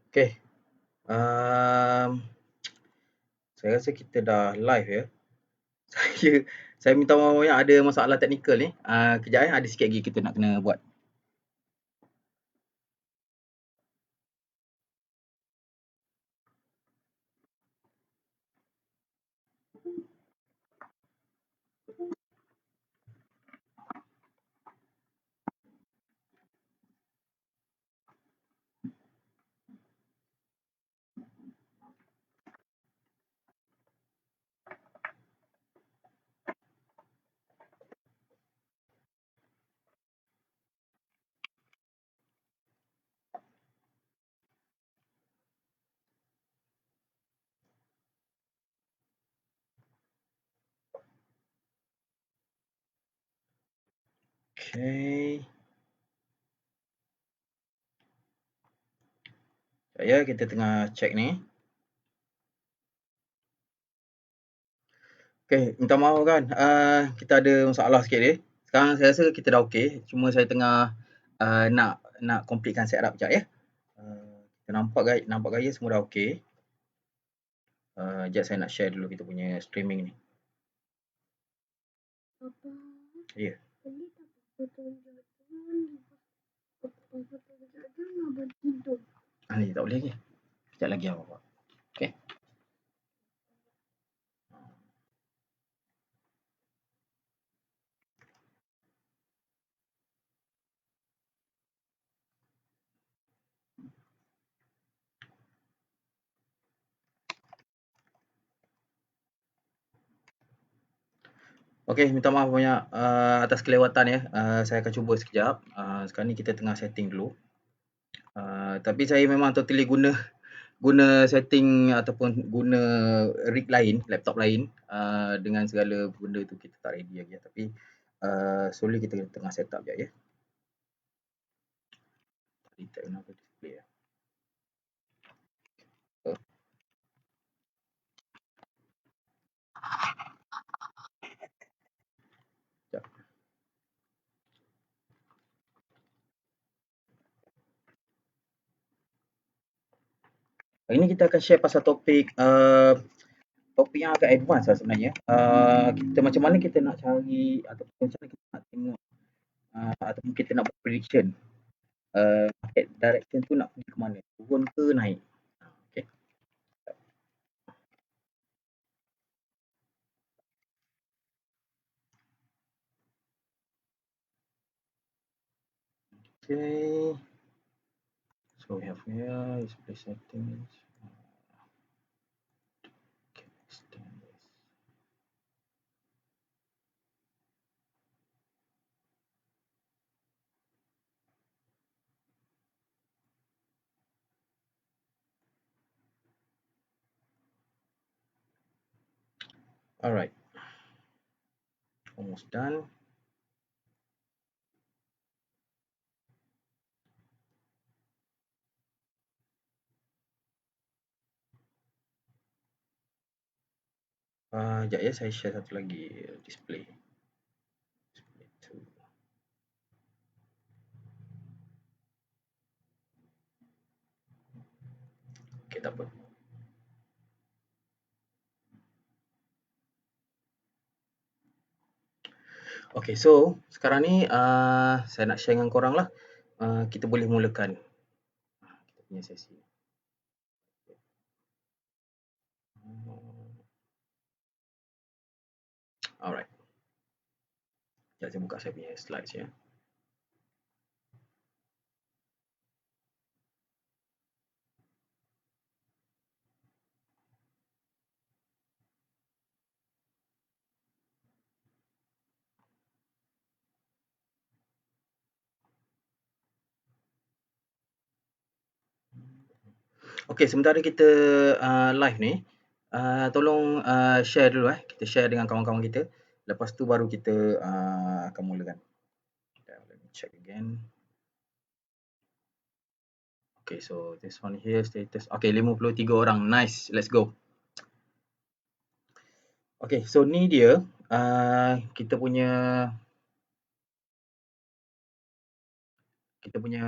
Okay. Um, saya rasa kita dah live ya. Saya saya minta maaf banyak ada masalah teknikal ni. Kejap ada sikit lagi kita nak kena buat. Okay. Ya, kita tengah check ni. Okay, minta maaf kan. Kita ada masalah sikit ni. Sekarang saya rasa kita dah okey. Cuma saya tengah nak completekan setup sekejap ya. Kita nampak gaya semua dah okey. Sekejap saya nak share dulu kita punya streaming ni. Ya. Ni tak boleh lagi. Sekejap lagi apa buat. Okay. Okey, minta maaf banyak atas kelewatan ya. Saya akan cuba sekejap. Sekarang ni kita tengah setting dulu. Tapi saya memang totally guna setting ataupun guna rig lain, laptop lain dengan segala benda tu kita tak ready lagi. Tapi slowly kita tengah setup je ya. Kita nak display ya. Hari ni kita akan share pasal topik topik yang agak advance lah sebenarnya. Kita macam mana kita nak cari ataupun macam mana kita nak tengok ataupun kita nak buat prediction market direction tu nak pergi ke mana, turun ke naik. Okay. Okay. So we have here display settings. Okay, extend this. Alright. Almost done. Sekejap ya, saya share satu lagi display. Display 2. Okay, tak apa. Okay, so sekarang ni saya nak share dengan korang lah. Kita boleh mulakan kita punya sesi. Alright. Sekejap saya buka saya punya slides ya. Okay, sementara kita live ni, tolong share dulu kita share dengan kawan-kawan kita. Lepas tu baru kita akan mulakan. Let me check again. Okay, so this one here status. Okay, 53 orang. Nice. Let's go. Okay, so ni dia kita punya kita punya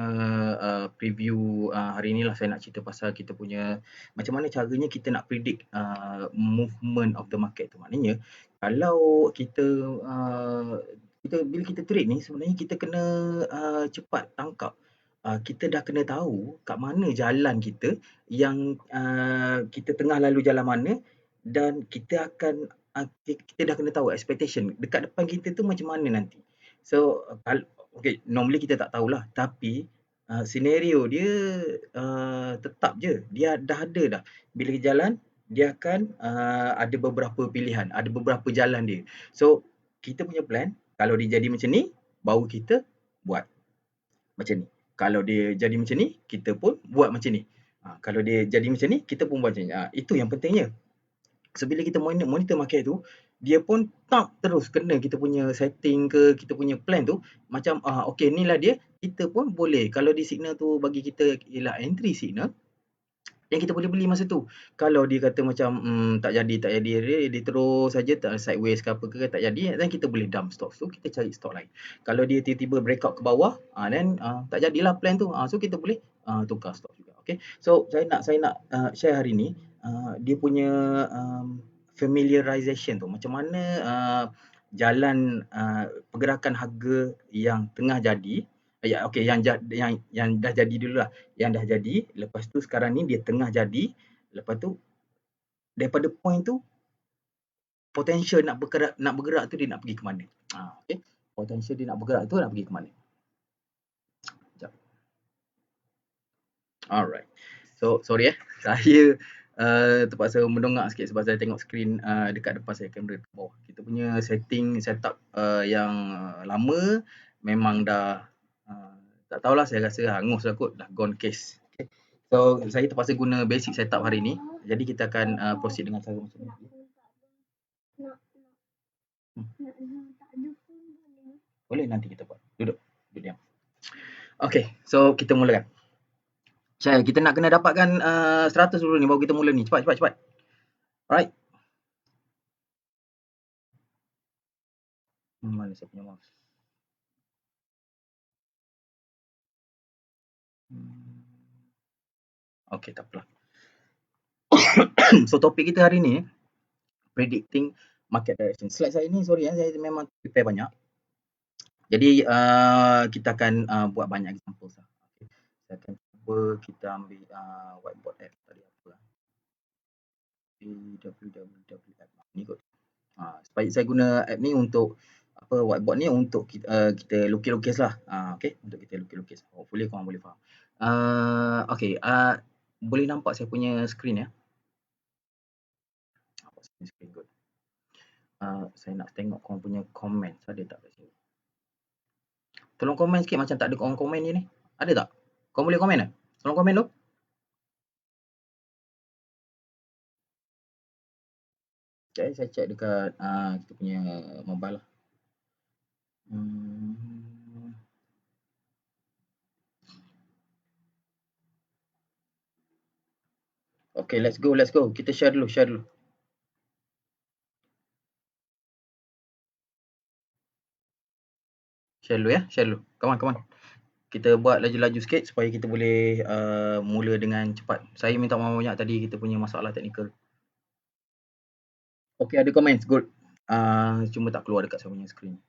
preview hari ni lah. Saya nak cerita pasal kita punya macam mana caranya kita nak predict movement of the market tu. Maknanya kalau kita bila kita trade ni sebenarnya kita kena cepat tangkap. Kita dah kena tahu kat mana jalan kita, yang kita tengah lalu jalan mana, dan kita akan kita dah kena tahu expectation dekat depan kita tu macam mana nanti. So okay, normally kita tak tahulah, tapi senario dia tetap je. Dia dah ada dah. Bila kita jalan, dia akan ada beberapa pilihan, ada beberapa jalan dia. So, kita punya plan, kalau dia jadi macam ni, baru kita buat macam ni. Kalau dia jadi macam ni, kita pun buat macam ni. Kalau dia jadi macam ni, kita pun buat macam ni. Itu yang pentingnya. So, bila kita monitor market tu, dia pun tak terus kena kita punya setting ke, kita punya plan tu. Macam, okay, inilah dia. Kita pun boleh, kalau di signal tu bagi kita ialah entry signal, yang kita boleh beli masa tu. Kalau dia kata macam tak jadi, dia terus saja tak sideways ke apa ke tak jadi, dan kita boleh dump stock. So kita cari stock lain. Kalau dia tiba-tiba breakout ke bawah, then tak jadilah plan tu. So kita boleh tukar stock juga. Okay. So saya nak share hari ni dia punya familiarization tu. Macam mana jalan pergerakan harga yang tengah jadi. Okay, yang dah jadi dulu lah. Yang dah jadi, lepas tu sekarang ni dia tengah jadi, lepas tu daripada point tu potential nak bergerak tu dia nak pergi ke mana. Okay. Potential dia nak bergerak tu nak pergi ke mana. Sekejap. Alright. So sorry saya terpaksa mendongak sikit sebab saya tengok skrin dekat depan saya, kamera ke bawah. Kita punya setup yang lama memang dah tak tahulah, saya rasa hangus lah kot, dah gone case. Okay. So saya terpaksa guna basic setup hari ni. Jadi kita akan proceed dengan cara macam ni. Boleh, nanti kita buat. Duduk diam. Okay, so kita mulakan. Syai, kita nak kena dapatkan 100 dulu ni baru kita mula ni. Cepat. Alright. Mana saya punya mouse? Okay, tak apalah. So topik kita hari ni predicting market direction. Slide saya ni, sorry saya memang prepare banyak. Jadi kita akan buat banyak example lah. Okay. Saya akan cuba kita ambil whiteboard app tadi apa. www.app ni kot. Supaya saya guna app ni untuk whiteboard ni untuk kita lukis-lukis lah. Okay, untuk kita lukis-lukis. Hopefully korang boleh faham. Okay, boleh nampak saya punya screen ya? Nampak saya punya screen kot. Saya nak tengok korang punya komen. Ada tak kat sini? Tolong komen sikit, macam tak ada korang komen ni. Ada tak? Korang boleh komen tak? Tolong komen tu. Okay, saya check dekat kita punya mobile lah. Okay, let's go. Kita share dulu. Share dulu ya. Come on. Kita buat laju-laju sikit supaya kita boleh mula dengan cepat. Saya minta maaf banyak tadi kita punya masalah teknikal. Okay, ada komen. Good. Cuma tak keluar dekat saya punya screen.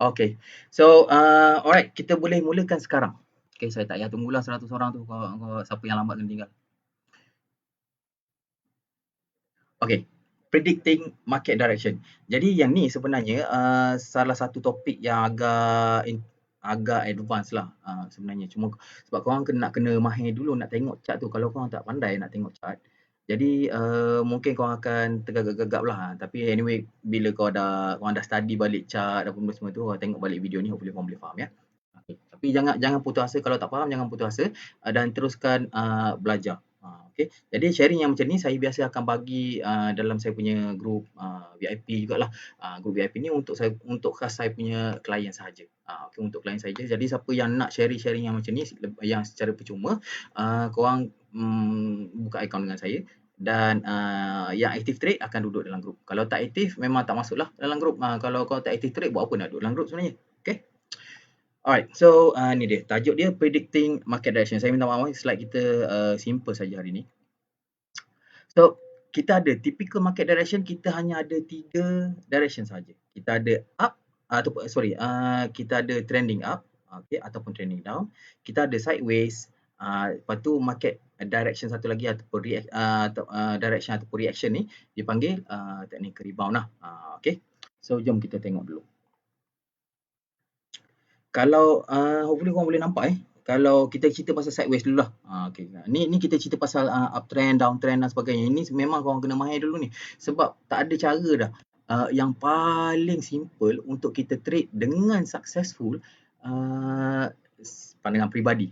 Okay. So, alright. Kita boleh mulakan sekarang. Okay, saya tak payah tunggulah 100 orang tu. Siapa yang lambat kena tinggal. Okay. Predicting market direction. Jadi yang ni sebenarnya salah satu topik yang agak advance lah sebenarnya. Cuma sebab korang nak kena mahir dulu nak tengok chart tu. Kalau korang tak pandai nak tengok chart, jadi mungkin korang akan tergagap-gagap lah. Tapi anyway, bila korang dah study balik chart dan semua tu, korang tengok balik video ni, hopefully korang boleh faham ya. Okay. Tapi jangan putus asa. Kalau tak faham, jangan putus asa dan teruskan belajar. Okay. Jadi sharing yang macam ni saya biasa akan bagi dalam saya punya group VIP jugalah. Group VIP ni untuk khas saya punya klien sahaja. Okay, untuk klien saja. Jadi siapa yang nak sharing yang macam ni yang secara percuma, korang buka akaun dengan saya, dan yang aktif trade akan duduk dalam group. Kalau tak aktif memang tak masuklah dalam group. Kalau kau tak aktif trade, buat apa nak duduk dalam group sebenarnya? Okay. Alright, so ni dia. Tajuk dia predicting market direction. Saya minta maaf slide kita simple saja hari ni. So, kita ada typical market direction, kita hanya ada 3 direction saja. Kita ada up ataupun kita ada trending up, okey, ataupun trending down. Kita ada sideways, lepas tu market direction satu lagi ataupun direction ataupun reaction ni dipanggil technical rebound lah. Okey. So, jom kita tengok dulu. Kalau hopefully korang boleh nampak kalau kita cerita pasal sideways dulu lah. Okay. Ni kita cerita pasal uptrend, downtrend dan sebagainya. Ini memang korang kena mahir dulu ni. Sebab tak ada cara dah. Yang paling simple untuk kita trade dengan successful, pandangan peribadi.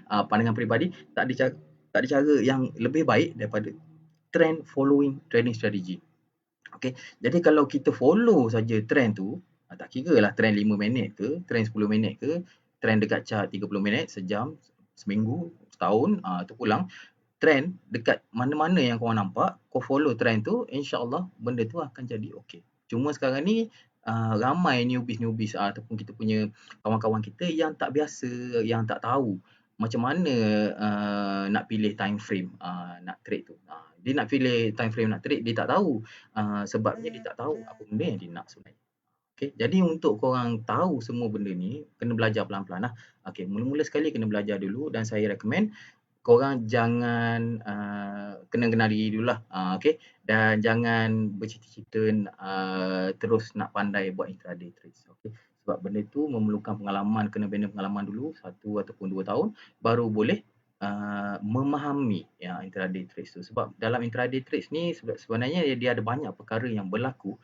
Pandangan peribadi, tak ada cara yang lebih baik daripada trend following trading strategy. Okay. Jadi kalau kita follow saja trend tu, tak kira lah trend 5 minit ke, trend 10 minit ke, trend dekat chart 30 minit, sejam, seminggu, setahun, tu pulang. Trend dekat mana-mana yang korang nampak, kau follow trend tu, insyaAllah benda tu akan jadi okey. Cuma sekarang ni ramai newbies ataupun kita punya kawan-kawan kita yang tak biasa, yang tak tahu macam mana nak pilih time frame nak trade tu. Dia nak pilih time frame nak trade, dia tak tahu sebabnya dia tak tahu apa benda yang dia nak sebenarnya. Okay, jadi untuk korang tahu semua benda ni, kena belajar pelan-pelan lah. Okay, mula-mula sekali kena belajar dulu dan saya recommend korang jangan kena kenal diri dulu lah. Okay, dan jangan bercita-cita terus nak pandai buat intraday trades. Okay, sebab benda tu memerlukan pengalaman, kena bina pengalaman dulu 1 ataupun 2 tahun baru boleh memahami intraday trades tu. Sebab dalam intraday trades ni sebenarnya dia ada banyak perkara yang berlaku,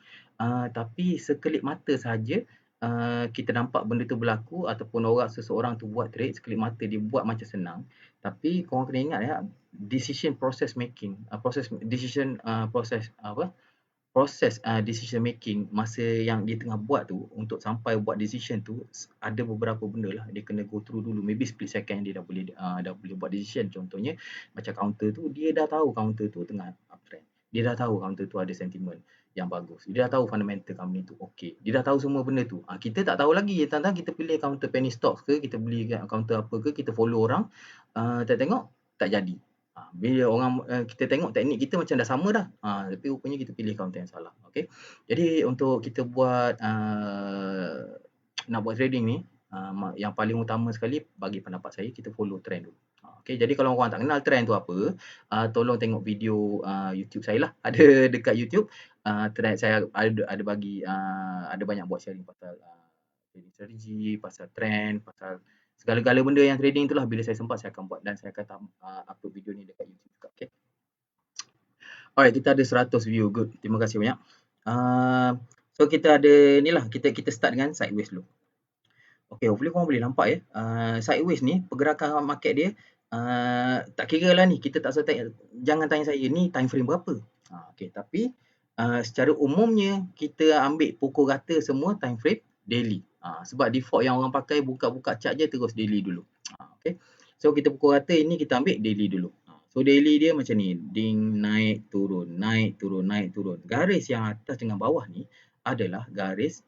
tapi sekelip mata saja kita nampak benda tu berlaku ataupun seseorang tu buat trade, sekelip mata dia buat macam senang, tapi korang kena ingat decision process making, decision making masa yang dia tengah buat tu, untuk sampai buat decision tu ada beberapa benda lah dia kena go through dulu. Maybe split second dia dah boleh buat decision. Contohnya macam counter tu, dia dah tahu counter tu tengah uptrend, dia dah tahu counter tu ada sentiment yang bagus, dia dah tahu fundamental company tu okey, dia dah tahu semua benda tu. Kita tak tahu lagi, tentang kita pilih counter penny stocks ke, kita beli counter apa ke, kita follow orang, tengok tak jadi. Bila orang kita tengok teknik kita macam dah sama dah, tapi rupanya kita pilih counter yang salah. Okey, jadi untuk kita buat nak buat trading ni, yang paling utama sekali bagi pendapat saya, kita follow trend dulu. Okey, jadi kalau korang tak kenal trend tu apa, tolong tengok video YouTube saya lah. Ada dekat YouTube, trend saya ada bagi ada banyak buat sharing pasal trading strategi, pasal trend, pasal segala-gala benda yang trading itulah. Bila saya sempat saya akan buat dan saya akan upload video ni dekat YouTube juga. Okay. Alright, kita ada 100 view. Good. Terima kasih banyak. So kita ada ni lah, kita start dengan sideways dulu. Okay, hopefully korang boleh nampak sideways ni pergerakan market dia tak kira lah ni, kita tak jangan tanya saya ni time frame berapa. Okay, tapi secara umumnya kita ambil pukul rata semua time frame daily. Sebab default yang orang pakai buka-buka chart je terus daily dulu. Okay, so kita pukul rata ini kita ambil daily dulu. So daily dia macam ni, ding, naik, turun, naik, turun, naik, turun. Garis yang atas dengan bawah ni adalah garis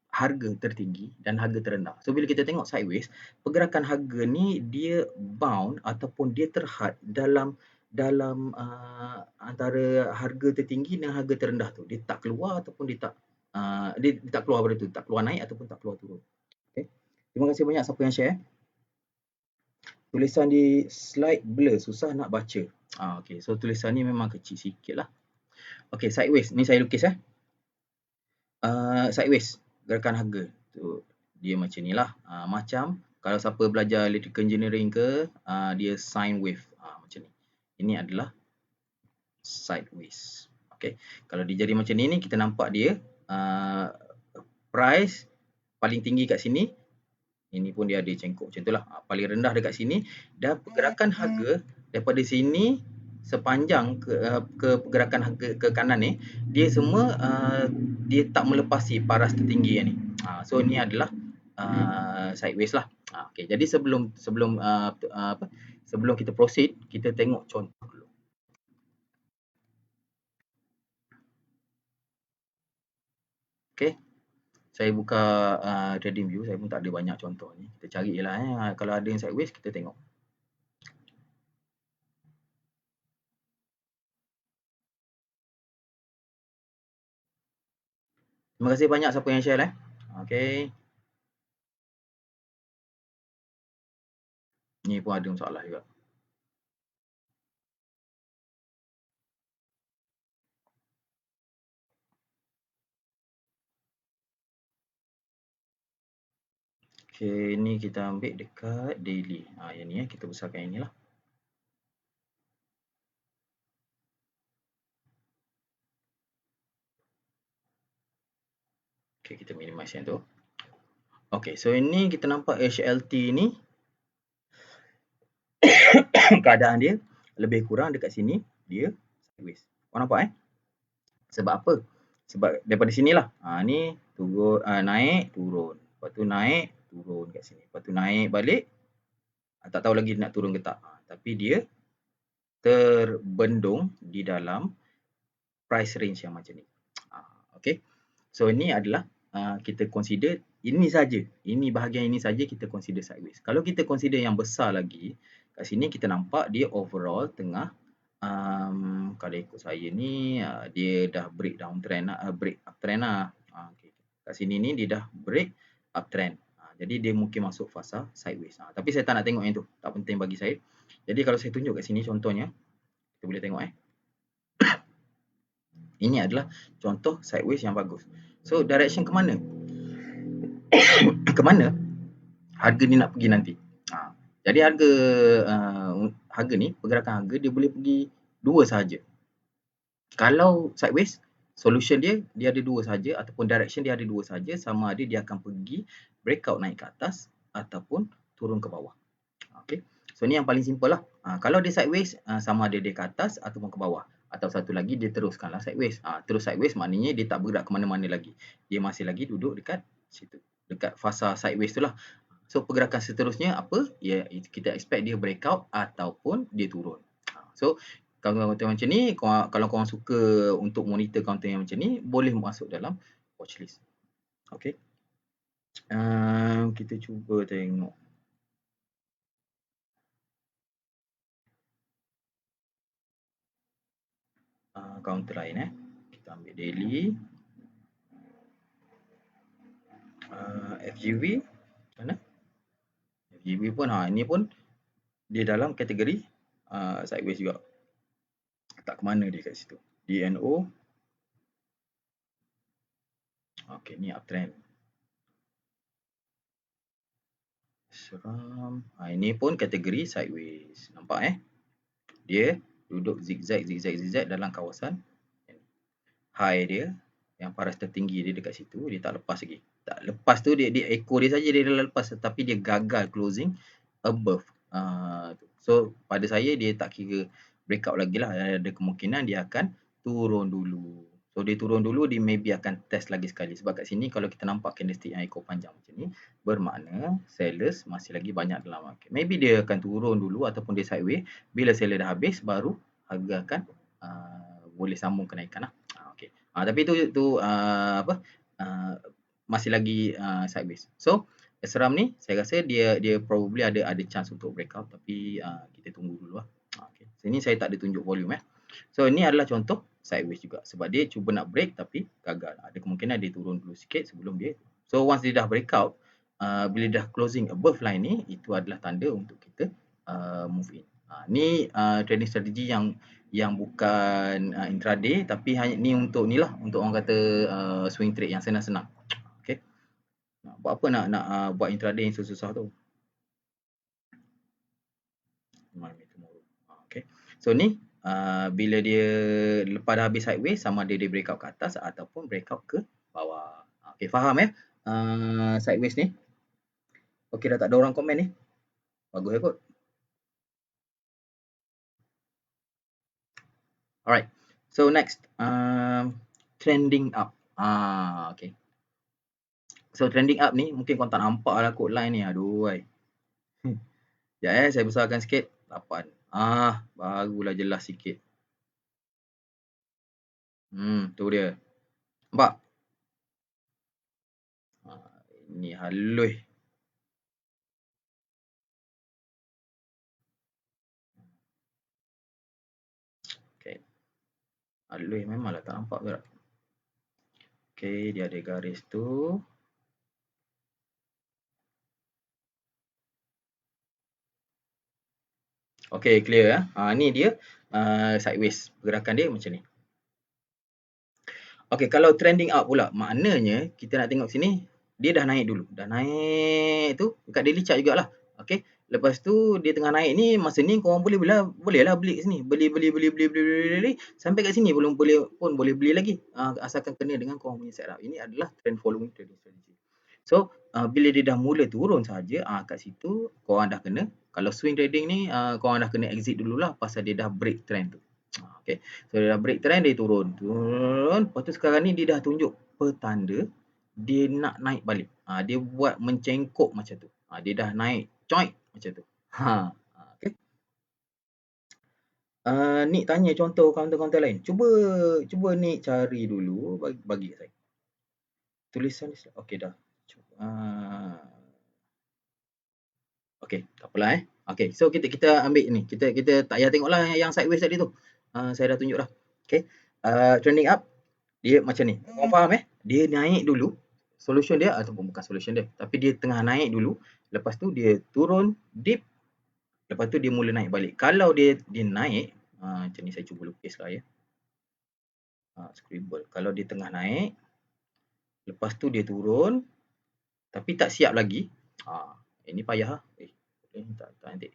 harga tertinggi dan harga terendah. So bila kita tengok sideways, pergerakan harga ni dia bound ataupun dia terhad dalam antara harga tertinggi dan harga terendah tu. Dia tak keluar ataupun dia tak keluar pada tu, tak keluar naik ataupun tak keluar turun. Okay. Terima kasih banyak siapa yang share. Tulisan di slide blur, susah nak baca. Okay, so tulisan ni memang kecil sikit lah. Okay, sideways. Ni saya lukis sideways, gerakan harga tu dia macam ni lah. Macam kalau siapa belajar electrical engineering ke, dia sine wave macam ni. Ini adalah sideways. Okay, kalau dia jadi macam ni, kita nampak dia price paling tinggi kat sini. Ini pun dia ada cengkok macam tu lah. Paling rendah dekat sini. Dan pergerakan harga daripada sini sepanjang ke pergerakan harga ke kanan ni, dia semua dia tak melepasi paras tertinggi yang ni. So ni adalah sideways lah. Okay, jadi sebelum kita proceed, kita tengok contoh dulu. Okay, Saya buka trading view, saya pun tak ada banyak contoh ni. Kita cari je lah kalau ada yang sideways kita tengok. Terima kasih banyak siapa yang share Okay. Ni pun ada masalah juga. Okay, ni kita ambil dekat daily. Yang ni kita besarkan yang ni lah. Okay, kita minimize yang tu. Okay, so ini kita nampak HLT ni keadaan dia lebih kurang dekat sini dia sideways. Kau nampak Sebab apa? Sebab daripada sinilah. Ni turun, naik, turun. Lepas tu naik, turun kat sini. Lepas tu naik balik. Tak tahu lagi nak turun ke tak. Tapi dia terbendung di dalam price range yang macam ni. Okay. So ini adalah kita consider ini saja. Ini bahagian ini saja kita consider sideways. Kalau kita consider yang besar lagi, kat sini kita nampak dia overall tengah kalau ikut saya ni dia dah break down trend break uptrend lah. Okay. Kat sini ni dia dah break uptrend. Jadi dia mungkin masuk fasa sideways. Tapi saya tak nak tengok yang tu. Tak penting bagi saya. Jadi kalau saya tunjuk kat sini contohnya, kita boleh tengok Ini adalah contoh sideways yang bagus. So direction ke mana? Ke mana harga ni nak pergi nanti? Jadi harga ni, pergerakan harga dia boleh pergi dua sahaja. Kalau sideways, solution dia ada dua sahaja ataupun direction dia ada dua sahaja, sama ada dia akan pergi breakout naik ke atas ataupun turun ke bawah. Okay. So ni yang paling simple lah. Kalau dia sideways, sama ada dia ke atas ataupun ke bawah. Atau satu lagi dia teruskanlah sideways. Terus sideways maknanya dia tak bergerak ke mana-mana lagi. Dia masih lagi duduk dekat situ. Dekat fasa sideways tu lah. So pergerakan seterusnya apa? Ya, kita expect dia breakout ataupun dia turun. So kalau counter macam ni, kalau korang suka untuk monitor counter yang macam ni, boleh masuk dalam watchlist. Okay. Kita cuba tengok. Counter lain kita ambil daily. FGV mana? FGV pun ini pun dia dalam kategori sideways juga. Tak ke mana dia kat situ. DNO. Okey, ni uptrend. Seram. Ini pun kategori sideways. Nampak Dia duduk zigzag dalam kawasan high dia yang paras tertinggi dia dekat situ, dia tak lepas lagi. Tak lepas tu dia ekor dia saja dia dah lepas, tapi dia gagal closing above. So pada saya dia tak kira breakout lagi lah, ada kemungkinan dia akan turun dulu. So dia turun dulu, dia maybe akan test lagi sekali. Sebab kat sini kalau kita nampak candlestick yang ekor panjang macam ni, bermakna sellers masih lagi banyak dalam market. Maybe dia akan turun dulu ataupun dia sideways. Bila seller dah habis, baru harga akan boleh sambung kenaikan lah. Okay. Tapi itu masih lagi sideways. So seram ni saya rasa dia probably ada chance untuk breakout, tapi kita tunggu dulu lah. Okay. Sini saya tak ada tunjuk volume So ini adalah contoh sideways juga, sebab dia cuba nak break tapi gagal. Ada kemungkinan dia turun dulu sikit sebelum dia. So once dia dah breakout, bila dah closing above line ni, itu adalah tanda untuk kita move in. Ni trading strategi yang bukan intraday, tapi hanya ni untuk ni lah, untuk orang kata swing trade yang senang-senang. Okay. Buat apa nak buat intraday yang susah tu. Okay. So ni bila dia lepas dah habis sideways, sama ada dia breakout ke atas ataupun breakout ke bawah. Okay, faham sideways ni? Okay, dah tak ada orang komen ni. Bagus kot. Alright. So next, trending up. Okay. So trending up ni mungkin korang tak nampak lah kod line ni. Aduh. Sekejap saya besarkan sikit. 8. Barulah jelas sikit. Tu dia. Nampak? Ni halus. Okay. Halus memanglah tak nampak berat. Okay, dia ada garis tu. Okay, clear ya. Ni dia sideways. Pergerakan dia macam ni. Okay, kalau trending up pula, maknanya kita nak tengok sini, dia dah naik dulu. Dah naik tu, dekat daily chart jugalah. Okay, lepas tu dia tengah naik ni, masa ni korang boleh lah beli sini. Beli. Sampai kat sini belum boleh beli lagi. Asalkan kena dengan korang punya setup. Ini adalah trend following trading strategy. So, bila dia dah mula turun saja, kat situ korang dah kena, kalau swing trading ni, korang dah kena exit dululah pasal dia dah break trend tu. Okay. So dia dah break trend, dia turun. Lepas tu sekarang ni dia dah tunjuk petanda dia nak naik balik. Dia buat mencengkok macam tu. Dia dah naik coik macam tu. Okay. Nik tanya contoh kaunter-kaunter lain. Cuba Nik cari dulu bagi saya. Tulisan ni. Okey dah. Okey, tak apalah Okey, so kita ambil ni. Kita tak payah tengoklah yang sideways tadi tu. Saya dah tunjuk dah. Okey. Trending up dia macam ni. Korang faham Dia naik dulu. Solution dia ataupun bukan solution dia, tapi dia tengah naik dulu. Lepas tu dia turun dip. Lepas tu dia mula naik balik. Kalau dia naik, macam ni saya cuba lukislah ya. Scribble. Kalau dia tengah naik, lepas tu dia turun, tapi tak siap lagi. Ini payah tak nanti.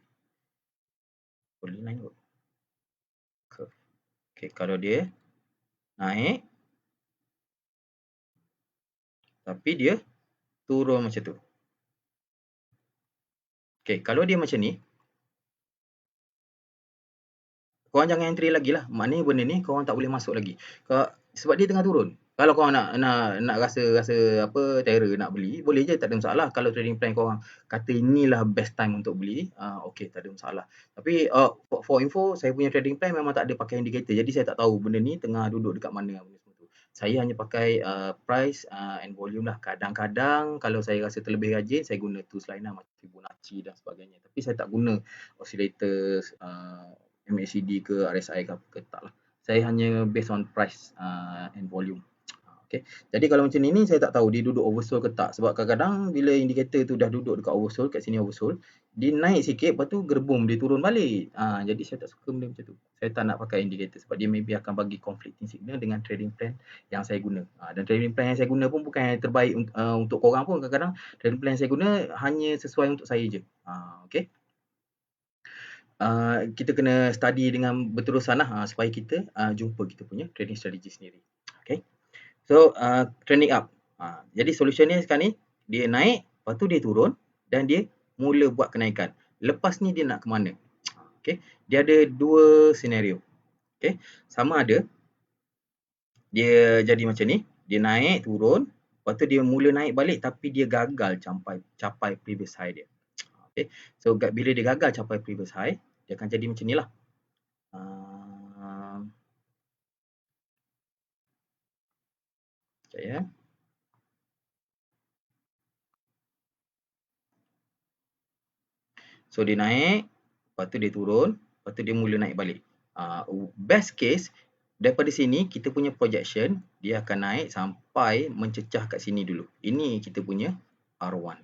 Boleh naik kot. Curve. Okay, kalau dia naik, tapi dia turun macam tu. Okay, kalau dia macam ni, korang jangan entry lagi lah. Maknanya benda ni korang tak boleh masuk lagi. Sebab dia tengah turun. Kalau korang nak rasa apa terror nak beli, boleh je, tak ada masalah. Kalau trading plan korang kata inilah best time untuk beli, okey, tak ada masalah. Tapi for info, saya punya trading plan memang tak ada pakai indicator. Jadi saya tak tahu benda ni tengah duduk dekat mana. Saya hanya pakai price and volume lah. Kadang-kadang kalau saya rasa terlebih rajin, saya guna tools lain lah macam Fibonacci dan sebagainya. Tapi saya tak guna oscillators, MACD ke RSI ke tak lah. Saya hanya based on price and volume. Okay. Jadi kalau macam ni saya tak tahu dia duduk oversold ke tak. Sebab kadang-kadang bila indikator tu dah duduk dekat oversold, kat sini oversold, dia naik sikit, lepas tu gerbum dia turun balik. Jadi saya tak suka benda macam tu. Saya tak nak pakai indikator sebab dia maybe akan bagi conflicting signal dengan trading plan yang saya guna. Dan trading plan yang saya guna pun bukan yang terbaik untuk korang pun. Kadang-kadang trading plan yang saya guna hanya sesuai untuk saya je. Okay. Kita kena study dengan berterusan lah supaya kita jumpa kita punya trading strategy sendiri. Okay. So, trending up. Jadi solution ni sekarang ni, dia naik, lepas tu dia turun dan dia mula buat kenaikan. Lepas ni dia nak ke mana? Okay. Dia ada dua senario. Okay. Sama ada, dia jadi macam ni, dia naik, turun, lepas tu dia mula naik balik tapi dia gagal capai previous high dia. Okay. So, bila dia gagal capai previous high, dia akan jadi macam ni lah. Sekejap ya. So dia naik, lepas tu dia turun, lepas tu dia mula naik balik. Best case, daripada sini kita punya projection, dia akan naik sampai mencecah kat sini dulu. Ini kita punya R1.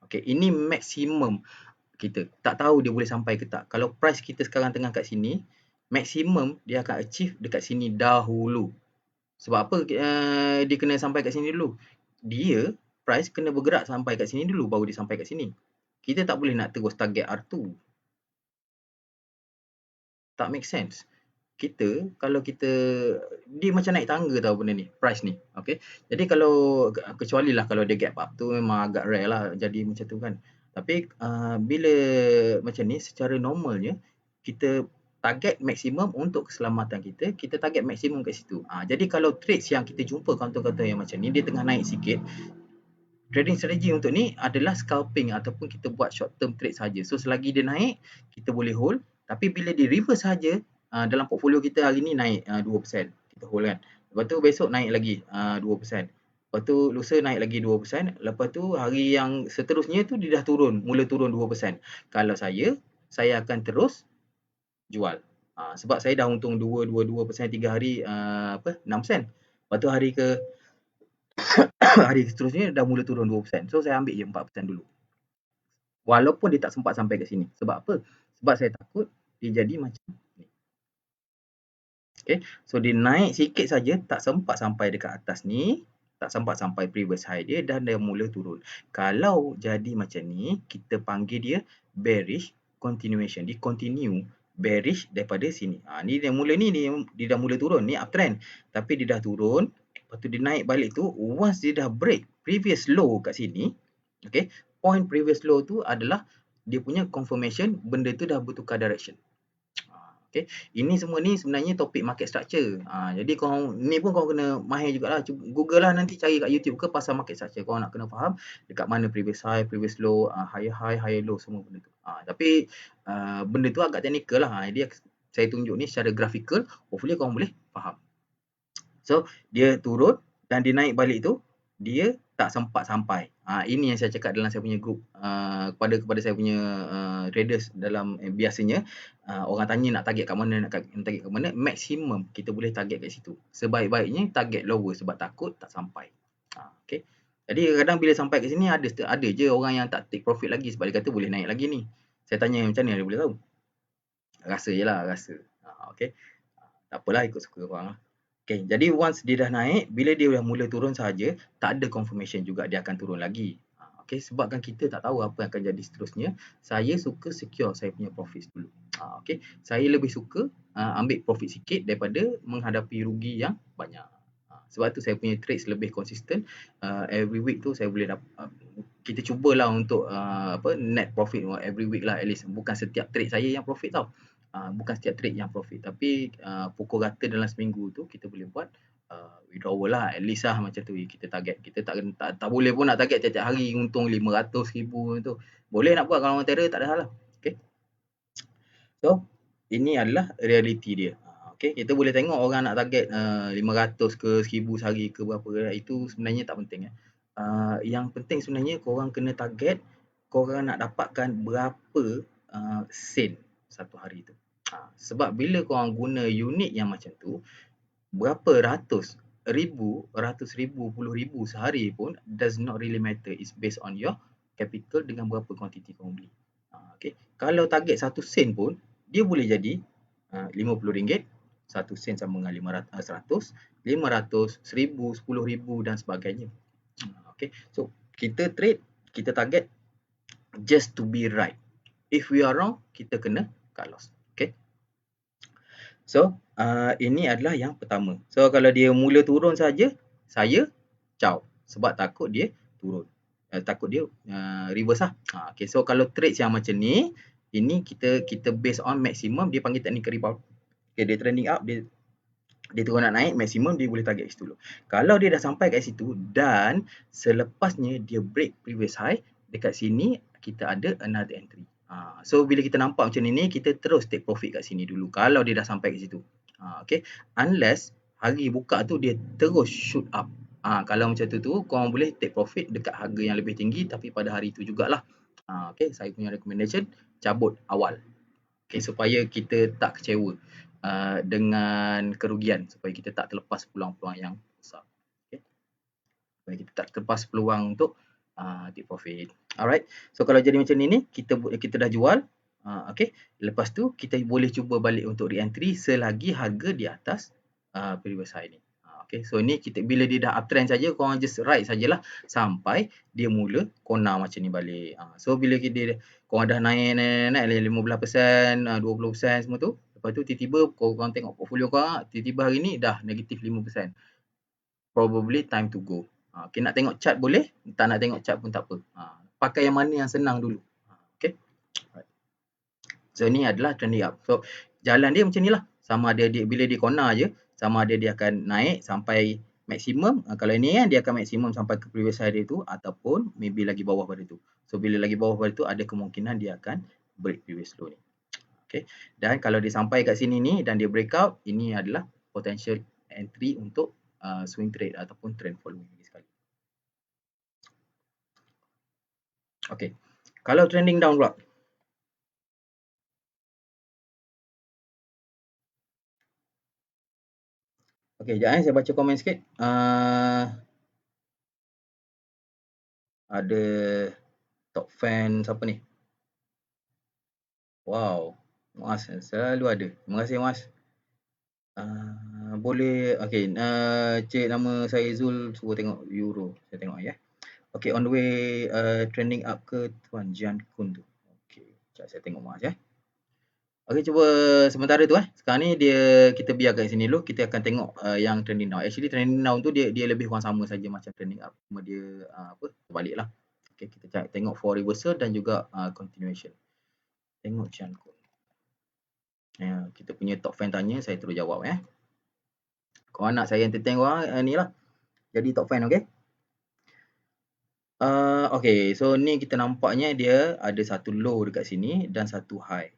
Okay, ini maksimum kita. Tak tahu dia boleh sampai ke tak. Kalau price kita sekarang tengah kat sini, maksimum dia akan achieve dekat sini dahulu. Sebab apa dia kena sampai kat sini dulu? Dia, price kena bergerak sampai kat sini dulu baru dia sampai kat sini. Kita tak boleh nak terus target R2. Tak make sense. Kalau kita, dia macam naik tangga tau benda ni, price ni. Okay. Jadi kalau, kecuali lah kalau dia gap up tu memang agak rare lah jadi macam tu kan. Tapi bila macam ni, secara normalnya, kita target maksimum untuk keselamatan kita, kita target maksimum kat situ. Jadi kalau trades yang kita jumpa counter-counter yang macam ni, dia tengah naik sikit, trading strategi untuk ni adalah scalping ataupun kita buat short term trade saja. So selagi dia naik, kita boleh hold. Tapi bila dia reverse saja, dalam portfolio kita hari ni naik 2%, kita hold kan. Lepas tu besok naik lagi 2%. Lepas tu lusa naik lagi 2%, lepas tu hari yang seterusnya tu dia dah turun, mula turun 2%. Kalau saya akan terus jual. Sebab saya dah untung 2% 3 hari 6 sen. Lepas tu hari ke hari seterusnya dah mula turun 2%. So saya ambil je 4% dulu. Walaupun dia tak sempat sampai ke sini. Sebab apa? Sebab saya takut dia jadi macam ni. Okay. So dia naik sikit saja, tak sempat sampai dekat atas ni, tak sempat sampai previous high dia dan dia mula turun. Kalau jadi macam ni, kita panggil dia bearish continuation. Dia continue bearish daripada sini. Ni dia mula ni, dia dah mula turun. Ni uptrend. Tapi dia dah turun. Lepas tu dia naik balik tu. Once dia dah break previous low kat sini, okay, point previous low tu adalah dia punya confirmation benda tu dah bertukar direction. Okay. Ini semua ni sebenarnya topik market structure. Jadi korang ni pun korang kena mahir jugalah. Google lah nanti cari kat YouTube ke pasal market structure. Korang nak kena faham dekat mana previous high, previous low, higher high, higher low, semua benda tu. Tapi benda tu agak teknikal lah. Jadi saya tunjuk ni secara graphical, hopefully korang boleh faham. So dia turun dan dia naik balik tu, dia tak sempat sampai. Ini yang saya cakap dalam saya punya group kepada saya punya traders dalam biasanya orang tanya nak target kat mana, nak target kat mana, maksimum kita boleh target kat situ. Sebaik-baiknya target lower sebab takut tak sampai. Okay. Jadi kadang bila sampai kat sini ada je orang yang tak take profit lagi sebab dia kata boleh naik lagi ni. Saya tanya macam mana dia boleh tahu? Rasa je lah, rasa. Okay. Tak apalah, ikut suka korang lah. Okay, jadi once dia dah naik, bila dia dah mula turun saja, tak ada confirmation juga dia akan turun lagi. Okay, sebabkan kita tak tahu apa yang akan jadi seterusnya, saya suka secure saya punya profit dulu. Okay, saya lebih suka ambil profit sikit daripada menghadapi rugi yang banyak. Sebab tu saya punya trades lebih konsisten. Every week tu saya boleh dapat, kita cubalah untuk net profit every week lah at least. Bukan setiap trade saya yang profit tau. Bukan setiap trade yang profit, tapi pukul rata dalam seminggu tu kita boleh buat withdrawal lah, at least lah macam tu kita target. Kita tak boleh pun nak target tiap-tiap hari untung 500,000 tu. Boleh nak buat kalau orang trader, tak ada hal lah. Okay. So ini adalah reality dia. Okay, kita boleh tengok orang nak target 500 ke 1000 sehari ke berapa, itu sebenarnya tak penting. Yang penting sebenarnya korang kena target korang nak dapatkan berapa sen satu hari tu. Sebab bila korang guna unit yang macam tu, berapa ratus ribu, puluh ribu sehari pun does not really matter. It's based on your capital dengan berapa kuantiti korang beli. Okay. Kalau target 1 sen pun, dia boleh jadi RM50, 1 sen sama dengan 100, 500, 1000, 10,000 dan sebagainya. Okay. So kita trade, kita target just to be right. If we are wrong, kita kena cut loss. Okay. So ini adalah yang pertama. So kalau dia mula turun saja, saya caw sebab takut dia turun. Takut dia reverse lah. Okay, so kalau trades yang macam ni, ini kita based on maximum, dia panggil technical rebound. Okay, dia trending up, dia turun nak naik, maximum dia boleh target situ dulu. Kalau dia dah sampai kat situ dan selepasnya dia break previous high, dekat sini kita ada another entry. So bila kita nampak macam ni, kita terus take profit kat sini dulu kalau dia dah sampai kat situ. Okay, unless hari buka tu dia terus shoot up. Kalau macam tu korang boleh take profit dekat harga yang lebih tinggi tapi pada hari tu jugalah. Okay, saya punya recommendation cabut awal. Okay, supaya kita tak kecewa dengan kerugian, supaya kita tak terlepas peluang-peluang yang besar. Okay, supaya kita tak terlepas peluang untuk take profit. Alright. So kalau jadi macam ni kita dah jual. Okay. Lepas tu kita boleh cuba balik untuk re-entry selagi harga di atas previous high ni. Okay. So ni kita bila dia dah uptrend saja, korang just ride sajalah sampai dia mula corner macam ni balik. So bila korang dah naik 15%, 20% semua tu, lepas tu tiba-tiba korang tengok portfolio korang, tiba-tiba hari ni dah negatif 5%. Probably time to go. Okay, nak tengok chart boleh, tak nak tengok chart pun tak apa. Pakai yang mana yang senang dulu. Okay. So ni adalah trending up. So jalan dia macam ni lah. Sama ada bila dia corner je, sama ada dia akan naik sampai maksimum. Kalau ini kan dia akan maksimum sampai ke previous high dia tu, ataupun maybe lagi bawah pada tu. So bila lagi bawah pada tu, ada kemungkinan dia akan break previous low ni. Okay. Dan kalau dia sampai kat sini ni dan dia breakout, ini adalah potential entry untuk swing trade ataupun trend following sekali. Okey. Kalau trending down pula. Okey, jap saya baca komen sikit. Ada top fan siapa ni? Wow, Muaz selalu ada. Terima kasih Muaz. Boleh okey, cik nama saya Zul suruh tengok Euro. Saya tengok ya. Okey, on the way trending up ke Tuan Jian Kun tu. Okey, jap saya tengok Muaz ya. Okey, cuba sementara tu Sekarang ni kita biar kat sini dulu. Kita akan tengok yang trending down. Actually trending down tu dia lebih kurang sama saja macam trending up. Cuma dia terbaliklah. Okey, kita tengok for reversal dan juga continuation. Tengok Jian Kun. Kita punya top fan tanya, saya terus jawab Korang nak saya entertain korang ni lah. Jadi top fan, okey? Okey, so ni kita nampaknya dia ada satu low dekat sini dan satu high.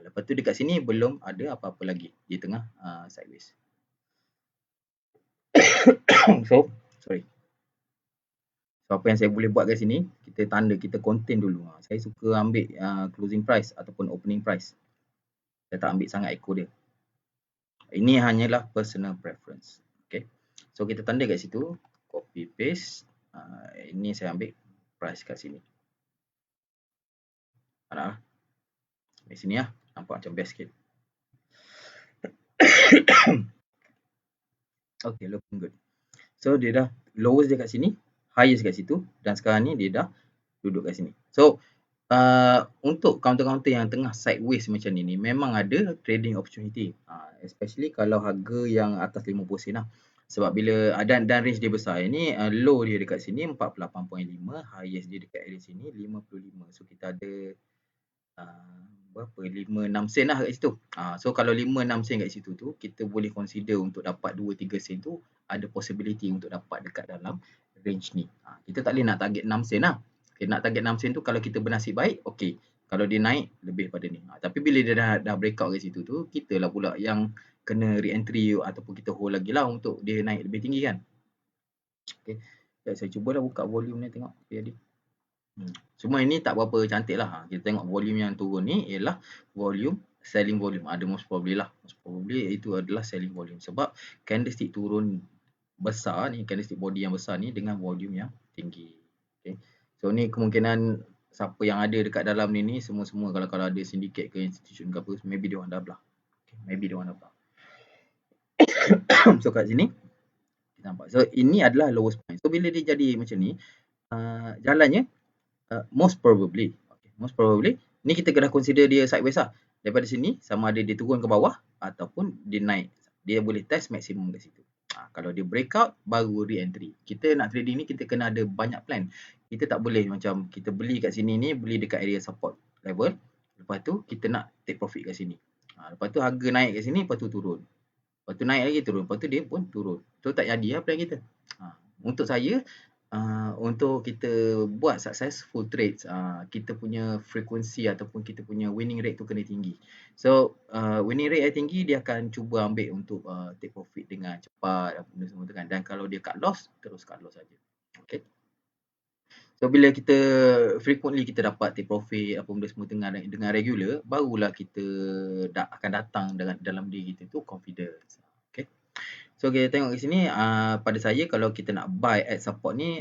Lepas tu dekat sini belum ada apa-apa lagi. Di tengah sideways. So, sorry. So, apa yang saya boleh buat kat sini, kita tanda, kita contain dulu. Saya suka ambil closing price ataupun opening price. Saya tak ambil sangat echo dia. Ini hanyalah personal preference. Okay. So, kita tanda kat situ. Copy paste. Ini saya ambil price kat sini. Ada di sini nampak macam best sikit. Okay, looking good. So, dia dah lowest dia kat sini, highest kat situ, dan sekarang ni dia dah duduk kat sini. So, untuk counter-counter yang tengah sideways macam ni memang ada trading opportunity. Especially kalau harga yang atas 50 sen lah. Sebab bila dan range dia besar. Ini low dia dekat sini 48.5, highest dia dekat area sini 55. So kita ada berapa 5-6 sen lah kat situ. So kalau 5-6 sen kat situ tu kita boleh consider untuk dapat 2-3 sen tu ada possibility untuk dapat dekat dalam range ni. Kita tak boleh nak target 6 sen lah. Okay, nak target 6 sen tu kalau kita bernasib baik, okey. Kalau dia naik lebih pada ni. Tapi bila dia dah breakout kat situ tu, kita lah pula yang kena re-entry ataupun kita hold lagi lah untuk dia naik lebih tinggi kan. Okay. Saya cubalah buka volume ni tengok apa jadi. Semua ini tak berapa cantik lah. Kita tengok volume yang turun ni ialah volume, selling volume. Ada most probably lah. Most probably itu adalah selling volume. Sebab candlestick turun besar ni, candlestick body yang besar ni dengan volume yang tinggi. Okay. So ni kemungkinan siapa yang ada dekat dalam ni semua-semua kalau ada syndicate ke institution ke apa, maybe dia orang dah belah. Okay. Maybe dia orang dah belah. So kat sini kita nampak. So ini adalah lowest point. So bila dia jadi macam ni, jalannya most probably ni kita kena consider dia sideways lah. Daripada sini sama ada dia turun ke bawah ataupun dia naik. Dia boleh test maksimum kat situ. Kalau dia breakout baru re-entry. Kita nak trading ni kita kena ada banyak plan. Kita tak boleh macam kita beli kat sini ni, beli dekat area support level. Lepas tu kita nak take profit kat sini. Lepas tu harga naik kat sini, lepas tu turun. Lepas tu naik lagi turun. Lepas tu dia pun turun. So tak jadi lah plan kita. Untuk saya, untuk kita buat successful trades, kita punya frekuensi ataupun kita punya winning rate tu kena tinggi. So, winning rate yang tinggi dia akan cuba ambil untuk take profit dengan cepat apa semua tu kan. Dan kalau dia cut loss, terus cut loss saja. Okay. So, bila kita frequently kita dapat take profit apa benda semua dengan regular, barulah kita akan datang dalam diri kita tu confidence. Okay. So kita tengok di sini pada saya kalau kita nak buy at support ni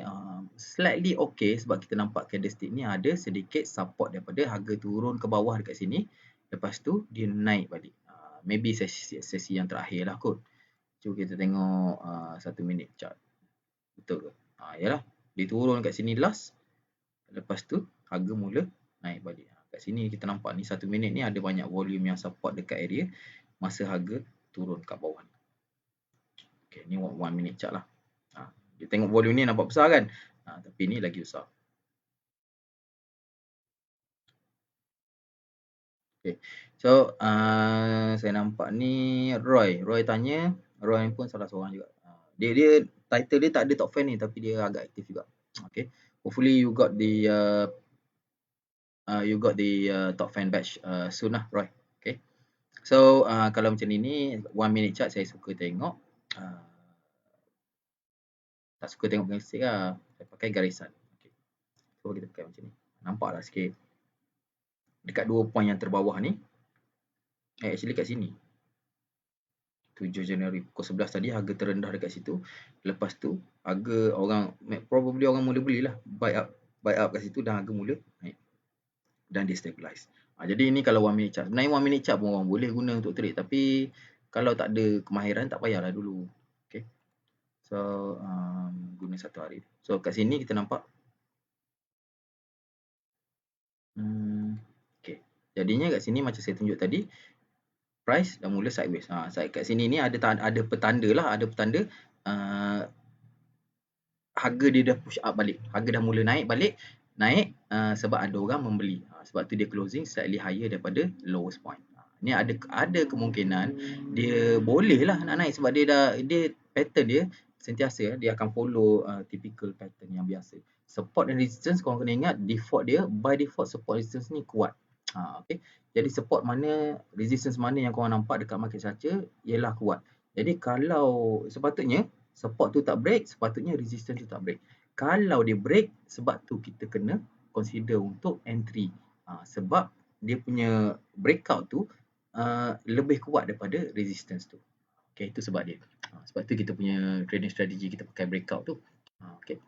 slightly okay sebab kita nampak candlestick ni ada sedikit support daripada harga turun ke bawah dekat sini. Lepas tu dia naik balik. Maybe sesi yang terakhir lah kot. Cuba kita tengok 1 minit chart. Betul ke? Yalah. Dia turun kat sini last. Lepas tu harga mula naik balik. Kat sini kita nampak ni 1 minit ni ada banyak volume yang support dekat area masa harga turun kat bawah ni. Okay, ni 1 minute chart lah. Kita tengok volume ni nampak besar kan? Tapi ni lagi besar. Okay. So, saya nampak ni Roy. Roy tanya. Roy pun salah seorang juga. Dia title dia tak ada top fan ni tapi dia agak aktif juga. Okay. Hopefully you got the top fan badge soon lah Roy. Okay. So, kalau macam ni 1 minute chart saya suka tengok. Tak suka tengok candlestick lah. Saya pakai garisan. Okay. So kita pakai macam ni. Nampaklah sikit. Dekat 2 point yang terbawah ni. Actually kat sini. 7 Januari pukul 11 tadi harga terendah dekat situ. Lepas tu harga orang probably orang mula belilah. Buy up kat situ dan harga mula naik. Dan dia stabilize. Jadi ini kalau 1 minute chart. Sebenarnya 1 minute chart pun orang boleh guna untuk trade, tapi kalau tak ada kemahiran tak payahlah dulu. Okay. So guna 1 hari. So kat sini kita nampak okay. Jadinya kat sini macam saya tunjuk tadi, price dah mula sideways. Kat sini ni ada petanda lah, ada petanda harga dia dah push up balik. Harga dah mula naik balik. Naik sebab ada orang membeli. Sebab tu dia closing slightly higher daripada lowest point. Ni ada kemungkinan dia boleh lah nak naik sebab dia pattern dia sentiasa dia akan follow typical pattern yang biasa. Support dan resistance korang kena ingat default dia, by default support resistance ni kuat. Okay. Jadi support mana, resistance mana yang korang nampak dekat market structure ialah kuat. Jadi kalau sepatutnya support tu tak break, sepatutnya resistance tu tak break. Kalau dia break, sebab tu kita kena consider untuk entry. Sebab dia punya breakout tu lebih kuat daripada resistance tu. Okay, itu sebab dia. Sebab tu kita punya trading strategy kita pakai breakout tu. Okay.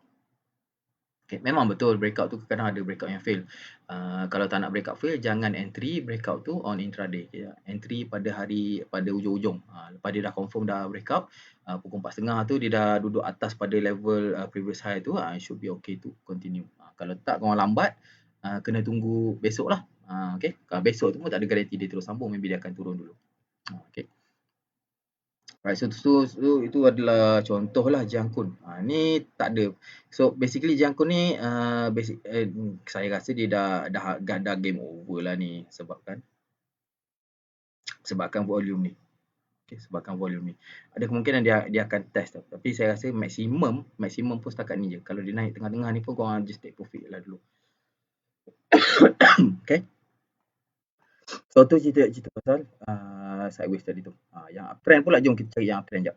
Okay, memang betul breakout tu kadang ada breakout yang fail. Kalau tak nak breakout fail, jangan entry breakout tu on intraday. Entry pada ujung-ujung. Lepas dia dah confirm dah breakout, pukul 4.30 tu dia dah duduk atas pada level previous high tu, should be okay to continue. Kalau tak korang lambat, kena tunggu besok lah. Okay. Kalau besok tu pun tak ada garanti dia terus sambung, maybe dia akan turun dulu. Okay. Right, so itu adalah contohlah Jiangkun. Ni tak ada. So basically Jiangkun ni saya rasa dia dah game over lah ni sebabkan volume ni. Okay, sebabkan volume ni. Ada kemungkinan dia akan test, tapi saya rasa maksimum pun setakat ni je. Kalau dia naik tengah-tengah ni pun korang just take profit lah dulu. Okay. So tu cerita pasal sideways tadi tu. Yang uptrend pula, jom kita cari yang uptrend jap.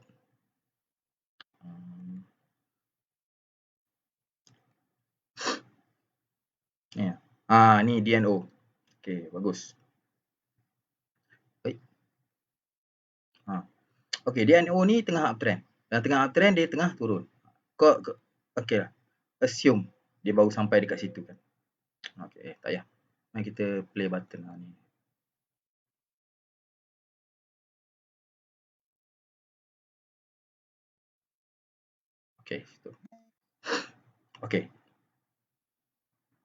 Ni DNO. Okay, bagus. Baik. Okay, DNO ni tengah uptrend. Dan tengah uptrend, dia tengah turun. Okay lah. Assume dia baru sampai dekat situ kan. Okay, tak payah. Mari kita play button lah ni. Okay, situ. Okay.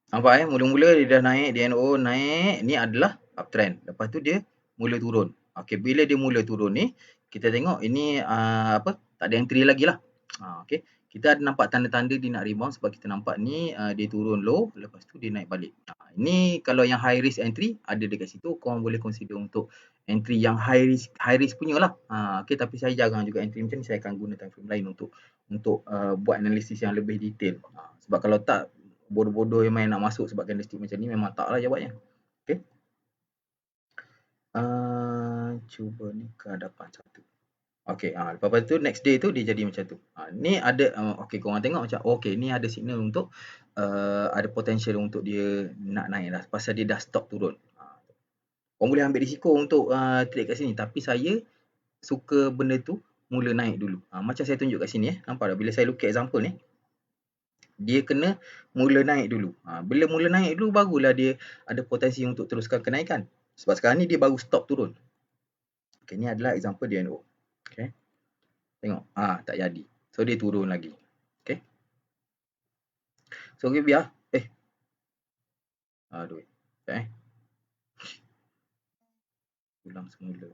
Nampak mula-mula dia dah naik, DNO naik, ni adalah uptrend. Lepas tu dia mula turun. Okay, bila dia mula turun ni, kita tengok ini tak ada entry lagi lah. Okay, kita ada nampak tanda-tanda dia nak rebound sebab kita nampak ni dia turun low, lepas tu dia naik balik. Ini kalau yang high risk entry ada dekat situ, korang boleh consider untuk entry yang high risk punya lah. Okay, tapi saya jarang juga entry macam ni, saya akan guna time frame lain untuk buat analisis yang lebih detail. Sebab kalau tak, bodoh-bodoh yang main nak masuk sebab candlestick macam ni, memang taklah jawabnya. Okay. Cuba ni ke hadapan satu. Okay, lepas tu next day tu dia jadi macam tu. Ni ada, okay, korang tengok macam, okay, ni ada signal untuk ada potential untuk dia nak naik lah. Pasal dia dah stop turun. Korang boleh ambil risiko untuk trade kat sini. Tapi saya suka benda tu mula naik dulu. Macam saya tunjuk kat sini. Nampak tak? Bila saya look at example ni, dia kena mula naik dulu. Bila mula naik dulu, barulah dia ada potensi untuk teruskan kenaikan. Sebab sekarang ni dia baru stop turun. Okay, ni adalah example DNO. Okay. Tengok. Tak jadi. So, dia turun lagi. Okay. So, okay, biar. Aduh. Okay. Ulang semula.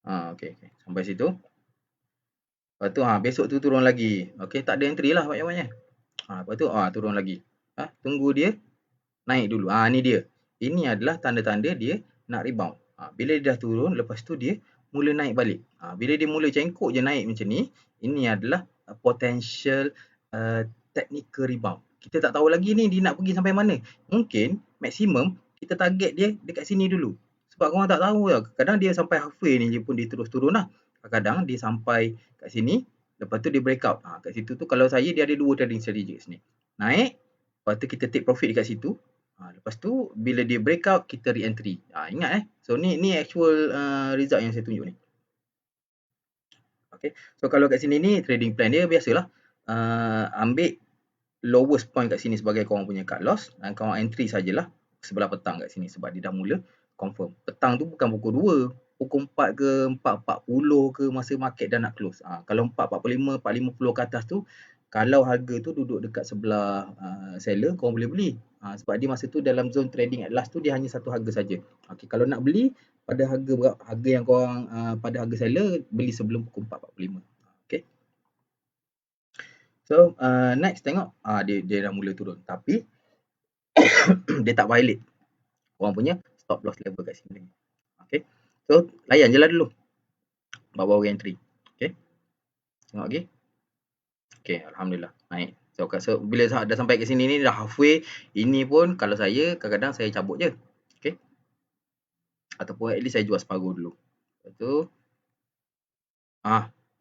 Okay. Sampai situ. Lepas tu, besok tu turun lagi. Okay, tak ada entry lah banyak-banyak. Lepas tu, turun lagi. Tunggu dia naik dulu. Ni dia. Ini adalah tanda-tanda dia nak rebound. Bila dia dah turun, lepas tu dia mula naik balik. Bila dia mula cengkok je naik macam ni, ini adalah potential technical rebound. Kita tak tahu lagi ni dia nak pergi sampai mana. Mungkin maksimum kita target dia dekat sini dulu. Sebab korang tak tahu lah. Kadang dia sampai halfway ni je pun dia terus turun lah. kadang-kadang dia sampai kat sini, lepas tu dia breakout. Kat situ tu kalau saya dia ada 2 trading strategy kat sini. Naik, lepas tu kita take profit dekat situ. Lepas tu bila dia breakout kita re-entry. Ingat So ni actual result yang saya tunjuk ni. Okay. So kalau kat sini ni trading plan dia biasalah. Ambil lowest point kat sini sebagai korang punya cut loss dan korang entry sajalah sebelah petang kat sini sebab dia dah mula confirm. Petang tu bukan pukul 2, pukul 4 ke 4.40 ke masa market dah nak close. Kalau 4.45, 4.50 ke atas tu, kalau harga tu duduk dekat sebelah seller, korang boleh beli. Sebab dia masa tu dalam zone trading at last tu dia hanya satu harga saja. Okay, kalau nak beli pada harga yang korang pada harga seller, beli sebelum pukul 4.45. Okay. So next tengok dia dah mula turun tapi dia tak violate korang punya stop loss level kat sini. Okay. So layan je lah dulu baru entry. Okay. Tengok lagi. Okay, Alhamdulillah naik. So bila dah sampai ke sini ni dah halfway, ini pun kalau saya kadang-kadang saya cabut je. Okay. Ataupun at least saya jual separuh dulu. Lepas tu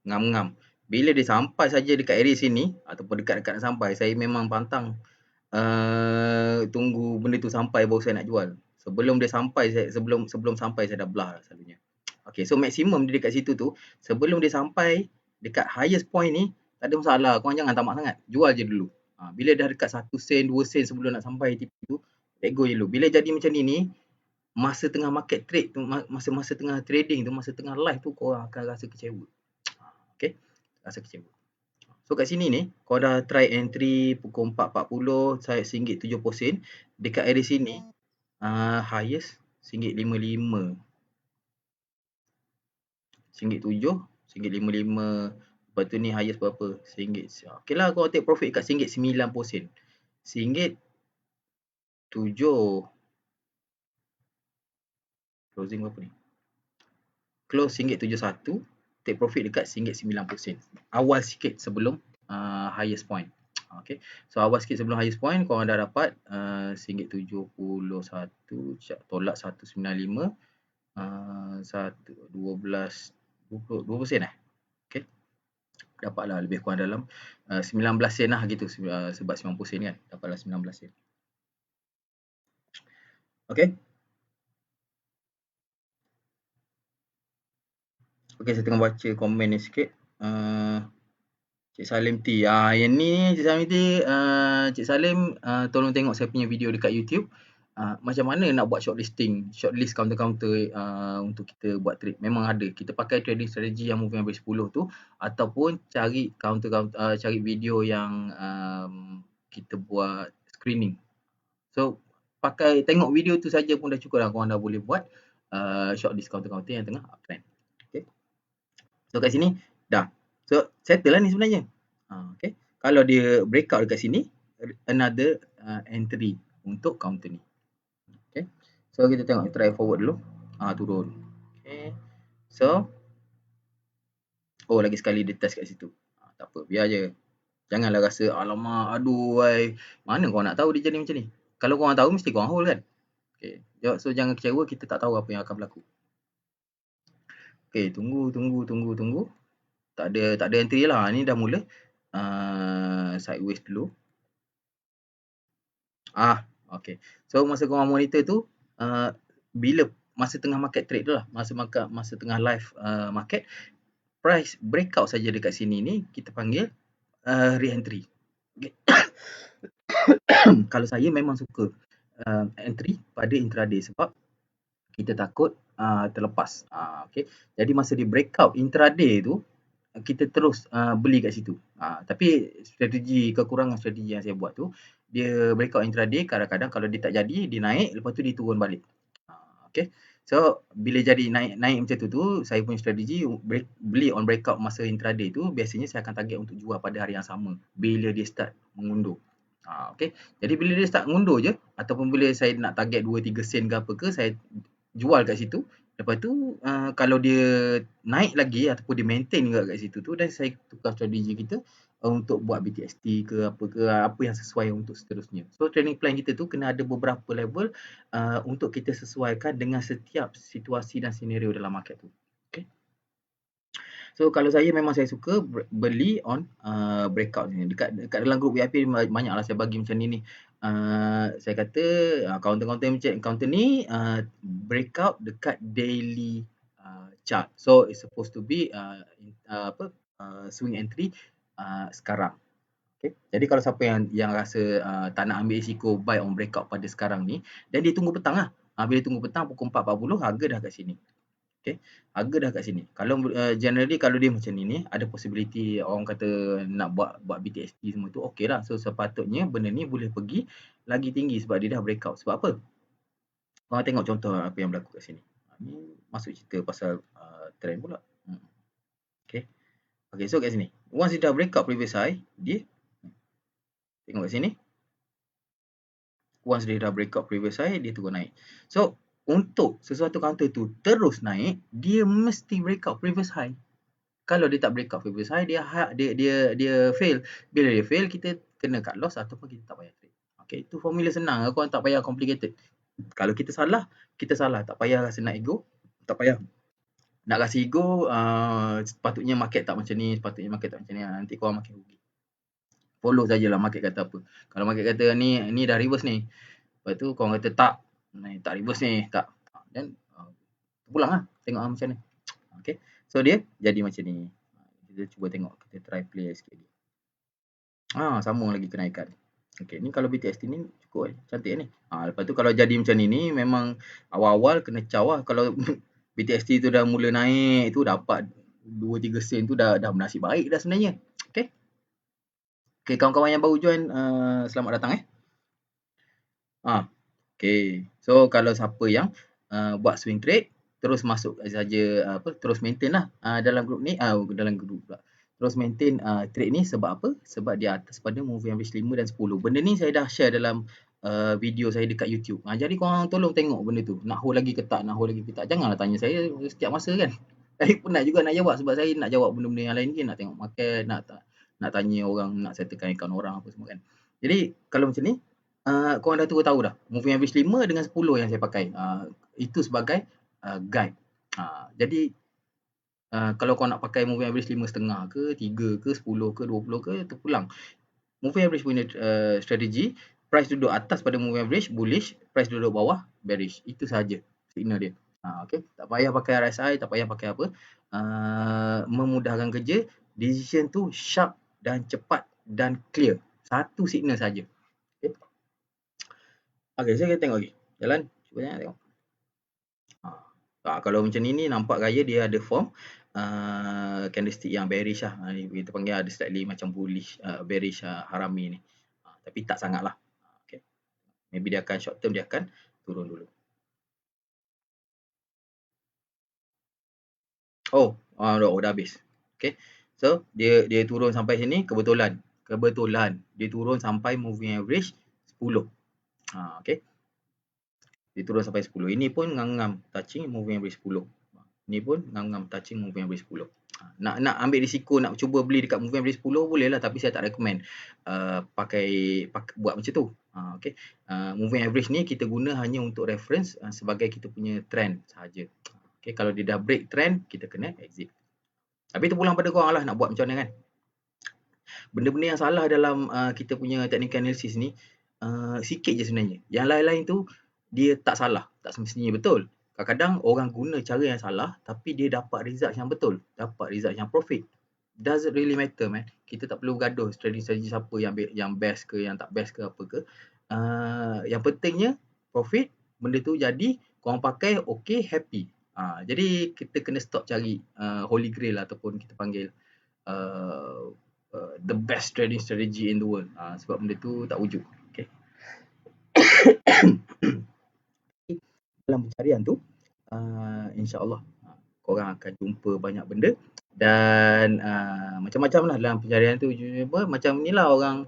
ngam-ngam. Bila dia sampai saja dekat area sini ataupun dekat-dekat nak sampai, saya memang pantang tunggu benda tu sampai baru saya nak jual. Sebelum dia sampai, sebelum sampai saya dah belah selalunya. Okay, so maksimum dia dekat situ tu, sebelum dia sampai dekat highest point ni, tak ada masalah. Korang jangan tamak sangat. Jual je dulu. Bila dah dekat 1 sen, 2 sen sebelum nak sampai titik tu, let go je dulu. Bila jadi macam ni, masa tengah market trade tu, masa tengah trading tu, masa tengah live tu, korang akan rasa kecewa. Okay, rasa kecewa. So kat sini ni, kau dah try entry pukul 4.40, saya RM1.70. Dekat area sini, highest RM1.55. RM1.7, RM1.55. Lepas tu ni highest berapa? RM1. Okay lah, kau take profit kat RM1.90. RM1.7. Closing berapa ni? Close RM1.71. Take profit dekat RM1.90. Awal sikit sebelum highest point. Okay. So awal sikit sebelum highest point, korang dah dapat RM1.71, tolak RM1.95, 12 sen Okay. Dapatlah lebih kurang dalam 19 sen lah gitu, sebab 90 sen kan, dapatlah 19 sen. Okay. Okay, saya tengah baca komen ni sikit. Cik Salim T. Yang ni Cik Salim T, Cik Salim tolong tengok saya punya video dekat YouTube. Macam mana nak buat shortlist counter-counter untuk kita buat trade. Memang ada. Kita pakai trading strategy yang moving average 10 tu ataupun cari cari video yang kita buat screening. So tengok video tu saja pun dah cukup lah. Korang dah boleh buat shortlist counter-counter yang tengah uptrend. Okay. So kat sini dah. So settle lah ni sebenarnya. Okay. Kalau dia breakout dekat sini, another entry untuk counter ni. Okay. So kita tengok try forward dulu. Turun. Okay. So lagi sekali dia test kat situ. Tak apa, biar je. Janganlah rasa alamak, aduh mana korang nak tahu dia jadi macam ni. Kalau korang tahu mesti korang hold kan. Okay. So jangan kecewa, kita tak tahu apa yang akan berlaku. Okay, tunggu. Tak ada entry lah. Ni dah mula sideways dulu. Okay. So masa korang monitor tu, bila masa tengah market trade tu lah, masa tengah live market, price breakout saja dekat sini ni kita panggil re-entry. Okay. Kalau saya memang suka entry pada intraday sebab kita takut terlepas. Okay. Jadi masa dia breakout intraday tu, kita terus beli kat situ. Tapi kekurangan strategi yang saya buat tu, dia breakout intraday, kadang-kadang kalau dia tak jadi, dia naik, lepas tu dia turun balik. Okay. So bila jadi naik macam tu, saya punya strategi beli on breakout masa intraday tu, biasanya saya akan target untuk jual pada hari yang sama bila dia start mengundur. Okay. Jadi bila dia start mengundur je, ataupun bila saya nak target 2-3 sen ke apa ke, saya jual kat situ. Lepas tu kalau dia naik lagi ataupun dia maintain juga kat situ tu, dan saya tukar strategi kita untuk buat BTST ke apa yang sesuai untuk seterusnya. So training plan kita tu kena ada beberapa level untuk kita sesuaikan dengan setiap situasi dan senario dalam market tu. Okay. So kalau saya memang saya suka beli on breakout ni. Dekat dalam grup VIP banyaklah saya bagi macam ni. Saya kata counter ni breakout dekat daily chart. So it's supposed to be swing entry sekarang. Okay. Jadi kalau siapa yang rasa tak nak ambil risiko buy on breakout pada sekarang ni, dan dia tunggu petang lah. Bila tunggu petang pukul 4.40 harga dah kat sini. Okay. Harga dah kat sini. Kalau generally kalau dia macam ni ada possibility orang kata nak buat BTST semua tu okey lah. So sepatutnya benda ni boleh pergi lagi tinggi sebab dia dah breakout. Sebab apa? Korang tengok contoh apa yang berlaku kat sini. Ni masuk cerita pasal trend pula. Okay. Okay, so kat sini. Once dia dah breakout previous high, dia tengok kat sini. Once dia dah breakout previous high, dia turun naik. So untuk sesuatu counter tu terus naik, dia mesti breakout previous high. Kalau dia tak breakout previous high, dia fail. Bila dia fail, kita kena cut loss ataupun kita tak payah trade. Okay, itu formula senang. Korang tak payah complicated. Kalau kita salah. Tak payah rasa nak ego. Tak payah nak rasa ego. Sepatutnya market tak macam ni. Nanti korang makin rugi. Follow sajalah market kata apa. Kalau market kata ni dah reverse ni. Lepas tu korang kata tak reverse ni. Tak. Dan pulang lah. Tengok macam ni. Okay. So dia jadi macam ni. Kita cuba tengok. Kita try play sikit lagi. Sama lagi kenaikan. Okay. Ni kalau BTST ni cukup cantik ni. Lepas tu kalau jadi macam ni memang awal-awal kena caw lah. Kalau BTST tu dah mula naik tu dapat 2-3 sen tu dah bernasib baik dah sebenarnya. Okay. Okay, kawan-kawan yang baru join, selamat datang Okay. So kalau siapa yang buat swing trade, terus masuk saja terus maintain lah dalam grup ni, terus maintain trade ni sebab apa? Sebab dia atas pada moving average 5 dan 10. Benda ni saya dah share dalam video saya dekat YouTube. Jadi korang tolong tengok benda tu. Nak hold lagi ke tak? Janganlah tanya saya setiap masa kan. Saya penat juga nak jawab sebab saya nak jawab benda-benda yang lain ni, nak tengok market, nak tanya orang, nak settlekan account orang apa semua kan. Jadi kalau macam ni, korang dah tahu dah. Moving average 5 dengan 10 yang saya pakai. Itu sebagai guide. Jadi kalau kau nak pakai moving average 5.5 ke, 3 ke, 10 ke, 20 ke, terpulang. Moving average punya strategi, price duduk atas pada moving average, bullish, price duduk bawah, bearish. Itu saja signal dia. Okay. Tak payah pakai RSI, tak payah pakai apa. Memudahkan kerja, decision tu sharp dan cepat dan clear. Satu signal saja. Okay, saya tengok lagi. Jalan. Cuba tengok. Kalau macam ni nampak gaya dia ada form candlestick yang bearish lah. Kita panggil ada slightly macam bullish, bearish harami ni. Tapi tak sangat lah. Okay. Maybe dia akan short term, dia akan turun dulu. Dah habis. Okay. So, dia turun sampai sini, kebetulan. Dia turun sampai moving average 10. Okay. Dia turun sampai 10. Ini pun ngam-ngam touching moving average 10. Ni pun ngam-ngam touching moving average 10. Nak ambil risiko nak cuba beli dekat moving average 10 boleh lah, tapi saya tak recommend pakai buat macam tu. Okay. Moving average ni kita guna hanya untuk reference sebagai kita punya trend sahaja. Okay. Kalau dia dah break trend, kita kena exit. Tapi terpulang pada korang lah nak buat macam mana kan. Benda-benda yang salah dalam kita punya technical analysis ni sikit je sebenarnya. Yang lain-lain tu dia tak salah, tak semestinya betul. Kadang-kadang orang guna cara yang salah tapi dia dapat result yang betul, dapat result yang profit. Doesn't really matter man. Kita tak perlu gaduh strategi siapa yang best ke, yang tak best ke apa ke. Yang pentingnya profit, benda tu jadi, korang pakai okay, happy. Jadi kita kena stop cari holy grail ataupun kita panggil the best trading strategy in the world. Sebab benda tu tak wujud. Okay. Dalam pencarian tu insya-Allah korang akan jumpa banyak benda dan macam-macam lah dalam pencarian tu. Macam ni lah orang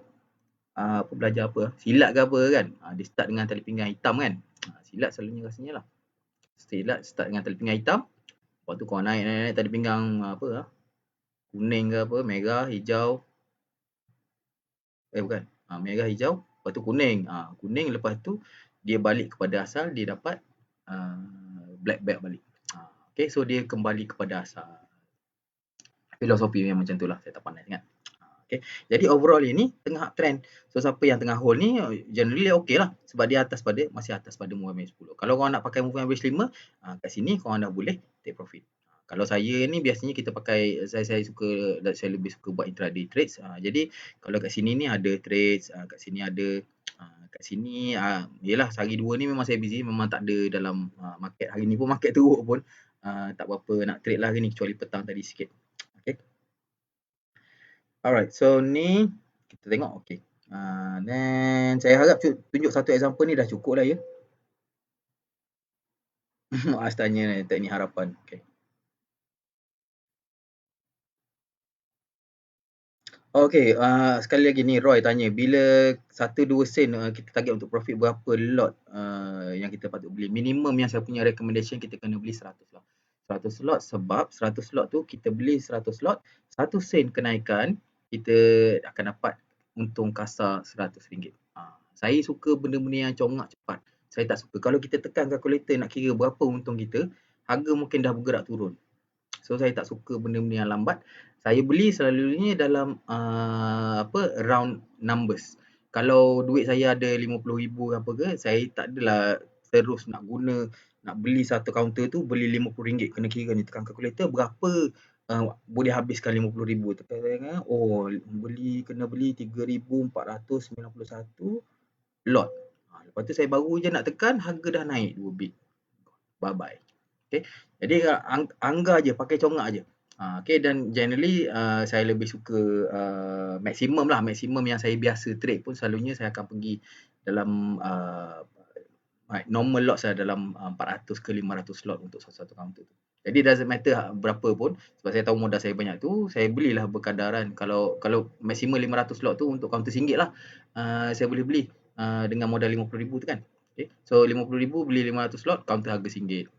belajar apa, silat ke apa kan. Dia start dengan tali pinggang hitam kan. Silat selalunya rasanya lah. Silat start dengan tali pinggang hitam. Lepas tu korang naik tali pinggang kuning ke apa, merah, hijau. Bukan. Merah, hijau, lepas tu kuning. Kuning lepas tu dia balik kepada asal, dia dapat black belt balik. Okay, so dia kembali kepada asal. Filosofi yang macam tu lah, saya tak pandai sangat. Okay. Jadi overall ini tengah uptrend. So siapa yang tengah hold ni generally okay lah. Sebab dia masih atas pada moving average 10. Kalau korang nak pakai moving average 5, kat sini korang dah boleh take profit. Kalau saya ni biasanya kita pakai, saya lebih suka buat intraday trades. Jadi kalau kat sini ni ada trades, kat sini ada, kat sini yelah sehari dua ni memang saya busy, memang tak ada dalam market. Hari ni pun market teruk pun, tak berapa nak trade lah hari ni kecuali petang tadi sikit. Okay. Alright, so ni kita tengok, okay. Then saya harap tunjuk satu example ni dah cukup lah ya. Muaz tanya ni, teknik harapan. Okay. Okay, sekali lagi ni Roy tanya, bila 1-2 sen kita target untuk profit berapa lot yang kita patut beli? Minimum yang saya punya recommendation kita kena beli 100 lot. 100 lot sebab 100 lot tu kita beli 100 lot, 1 sen kenaikan kita akan dapat untung kasar RM100. Saya suka benda-benda yang congak cepat. Saya tak suka. Kalau kita tekan kalkulator nak kira berapa untung kita, harga mungkin dah bergerak turun. So saya tak suka benda-benda yang lambat. Saya beli selalunya dalam round numbers. Kalau duit saya ada RM50,000 apa ke, saya tak adalah terus nak beli satu kaunter tu beli RM50. Kena kira ni, tekan kalkulator berapa boleh habiskan RM50,000. Tekan kena beli 3,491 lot. Lepas tu saya baru je nak tekan, harga dah naik 2 bit. Bye bye. Okay. Jadi anggar je, pakai congak je. Okay, dan generally saya lebih suka maksimum yang saya biasa trade pun selalunya saya akan pergi dalam normal lot saya dalam 400 ke 500 lot untuk satu counter tu. Jadi doesn't matter berapa pun, sebab saya tahu modal saya banyak tu, saya belilah berkadaran. Kalau maksimum 500 lot tu untuk counter RM1 lah, saya boleh beli dengan modal RM50,000 tu kan. Okay. So RM50,000 beli 500 lot, counter harga RM1.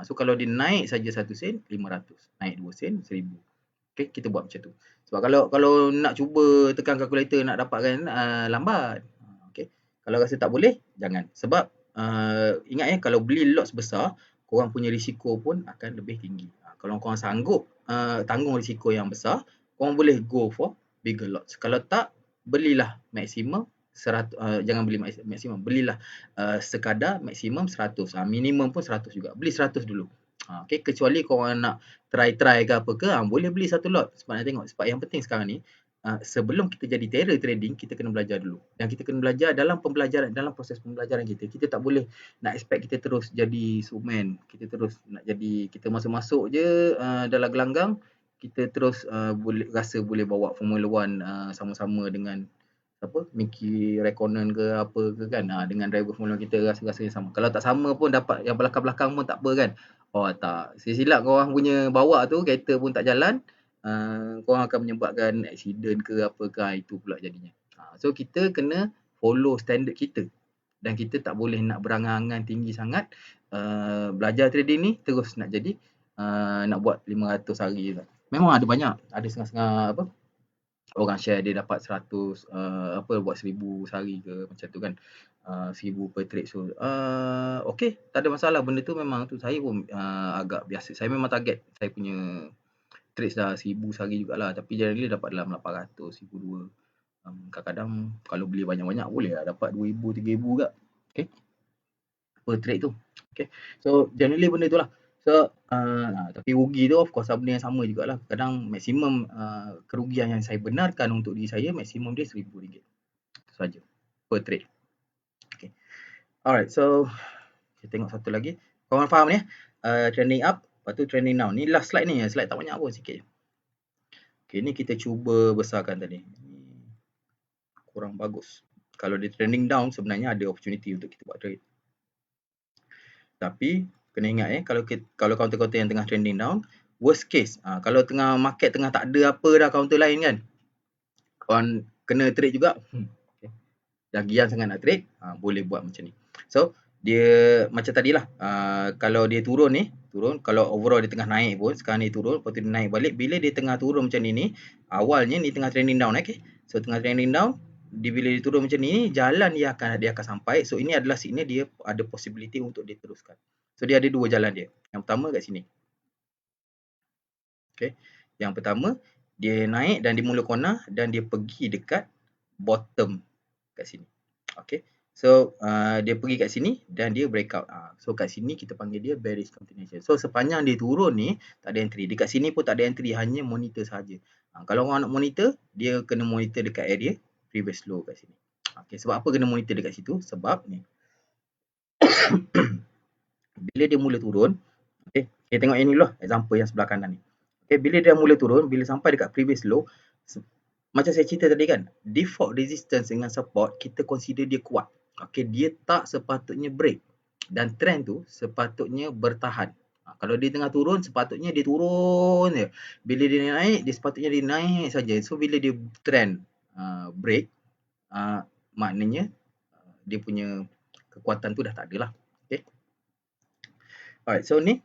So kalau dia naik saja 1 sen, 500. Naik 2 sen, 1,000. Okay, kita buat macam tu. Sebab kalau nak cuba tekan kalkulator nak dapatkan lambat. Okay. Kalau rasa tak boleh, jangan. Sebab ingat kalau beli lot besar, korang punya risiko pun akan lebih tinggi. Kalau korang sanggup tanggung risiko yang besar, korang boleh go for bigger lots. Kalau tak, belilah maksimum 100, jangan beli maksimum, belilah sekadar maksimum 100. Minimum pun 100 juga. Beli 100 dulu. Okay, kecuali korang nak try ke apa ke, boleh beli satu lot. Sebab nak tengok. Sebab yang penting sekarang ni, sebelum kita jadi terror trading, kita kena belajar dulu. Dan kita kena belajar dalam proses pembelajaran kita. Kita tak boleh nak expect kita terus jadi Superman. Kita terus nak jadi, kita masuk-masuk je dalam gelanggang, kita terus rasa boleh bawa Formula 1 sama-sama dengan Mickey Raikkonen ke apa ke kan, dengan driver Formula 1 kita rasa-rasanya sama. Kalau tak sama pun dapat yang belakang-belakang pun tak apa kan. Tak, silap korang punya bawa tu kereta pun tak jalan, korang akan menyebabkan accident ke apa ke, itu pula jadinya. So kita kena follow standard kita, dan kita tak boleh nak berangan-angan tinggi sangat. Belajar trading ni terus nak jadi nak buat 500 hari. Memang ada banyak, ada setengah-setengah orang share dia dapat 100 buat 1,000 sehari ke macam tu kan, 1,000 per trade. So okay, tak ada masalah. Benda tu memang tu saya pun agak biasa. Saya memang target saya punya trades dah 1,000 sehari jugalah, tapi generally dapat dalam 800, 1,200. Kadang-kadang kalau beli banyak-banyak boleh lah dapat 2,000, 3,000 juga. Okay, per trade tu. Okay, so generally benda tu lah. So tapi rugi tu of course benda yang sama jugalah. Kadang maksimum kerugian yang saya benarkan untuk diri saya, maksimum dia RM1,000. Itu saja per trade. Okay. Alright, so kita tengok satu lagi. Korang faham ni trending up, lepas tu trending down. Ni last slide ni, slide tak banyak pun, sikit. Okay, ni kita cuba besarkan tadi. Kurang bagus. Kalau dia trending down, sebenarnya ada opportunity untuk kita buat trade. Tapi kena ingat kalau counter-counter yang tengah trending down, worst case, kalau tengah market tengah tak ada apa dah counter lain kan, korang kena trade juga, dah gian sangat nak trade, boleh buat macam ni. So dia macam tadilah, kalau dia turun, kalau overall dia tengah naik pun, sekarang ni turun, lepas tu dia naik balik. Bila dia tengah turun macam ni, awalnya ni tengah trending down, okay. So tengah trending down, bila dia turun macam ni, jalan dia akan sampai. So ini adalah signal dia ada possibility untuk dia teruskan. So dia ada dua jalan dia. Yang pertama kat sini. Okay. Yang pertama, dia naik dan dia mula corner dan dia pergi dekat bottom kat sini. Okay. So, dia pergi kat sini dan dia breakout. So, kat sini kita panggil dia bearish continuation. So, sepanjang dia turun ni, tak ada entry. Dekat sini pun tak ada entry, hanya monitor sahaja. Kalau orang nak monitor, dia kena monitor dekat area previous low kat sini. Okay, sebab apa kena monitor dekat situ? Sebab ni. Bila dia mula turun, okay, kita tengok yang ni dulu lah, example yang sebelah kanan ni. Okay, bila dia mula turun, bila sampai dekat previous low, macam saya cerita tadi kan, default resistance dengan support, kita consider dia kuat. Okay, dia tak sepatutnya break. Dan trend tu sepatutnya bertahan. Kalau dia tengah turun, sepatutnya dia turun je. Bila dia naik, dia sepatutnya dia naik saja. So, bila dia trend break, maknanya dia punya kekuatan tu dah tak ada lah. Okay. Alright, so ni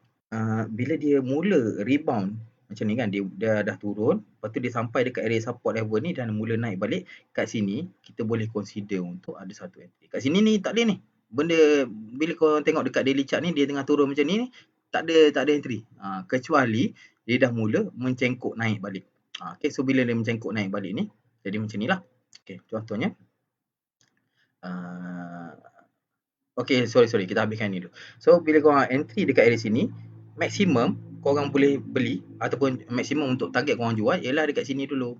bila dia mula rebound macam ni kan, dia dah turun, lepas tu dia sampai dekat area support level ni dan mula naik balik kat sini, kita boleh consider untuk ada satu entry. Kat sini ni tak ada ni. Benda bila kau tengok dekat daily chart ni, dia tengah turun macam ni, tak ada entry. Kecuali dia dah mula mencengkuk naik balik. Okay, so bila dia mencengkuk naik balik ni, jadi macam ni lah. Okay, contohnya okay, sorry, kita habiskan ni dulu. So, bila korang entry dekat area sini, maksimum korang boleh beli ataupun maksimum untuk target korang jual ialah dekat sini dulu.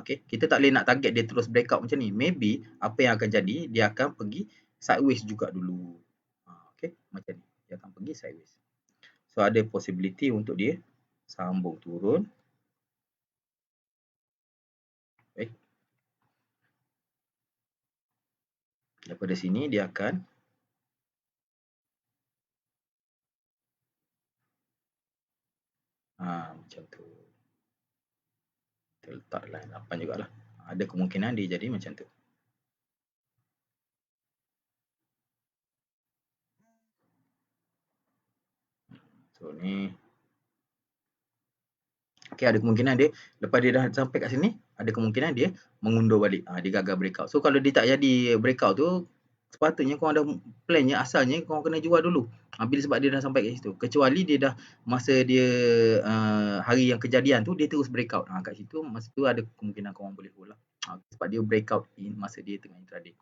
Okay, kita tak boleh nak target dia terus breakout macam ni. Maybe apa yang akan jadi, dia akan pergi sideways juga dulu. Okay, macam ni. Dia akan pergi sideways. So, ada possibility untuk dia sambung turun. Okay. Daripada sini, dia akan macam tu. Kita letak line 8 jugalah. Ada kemungkinan dia jadi macam tu. So, ni. Okay, ada kemungkinan dia, lepas dia dah sampai kat sini, ada kemungkinan dia mengundur balik. Dia gagal breakout. So, kalau dia tak jadi breakout tu, sepatutnya korang dah plannya, asalnya korang kena jual dulu. Bila sebab dia dah sampai kat situ. Kecuali dia dah, masa dia hari yang kejadian tu, dia terus breakout. Kat situ, masa tu ada kemungkinan korang boleh hold lah. Sebab dia breakout masa dia tengah intraday.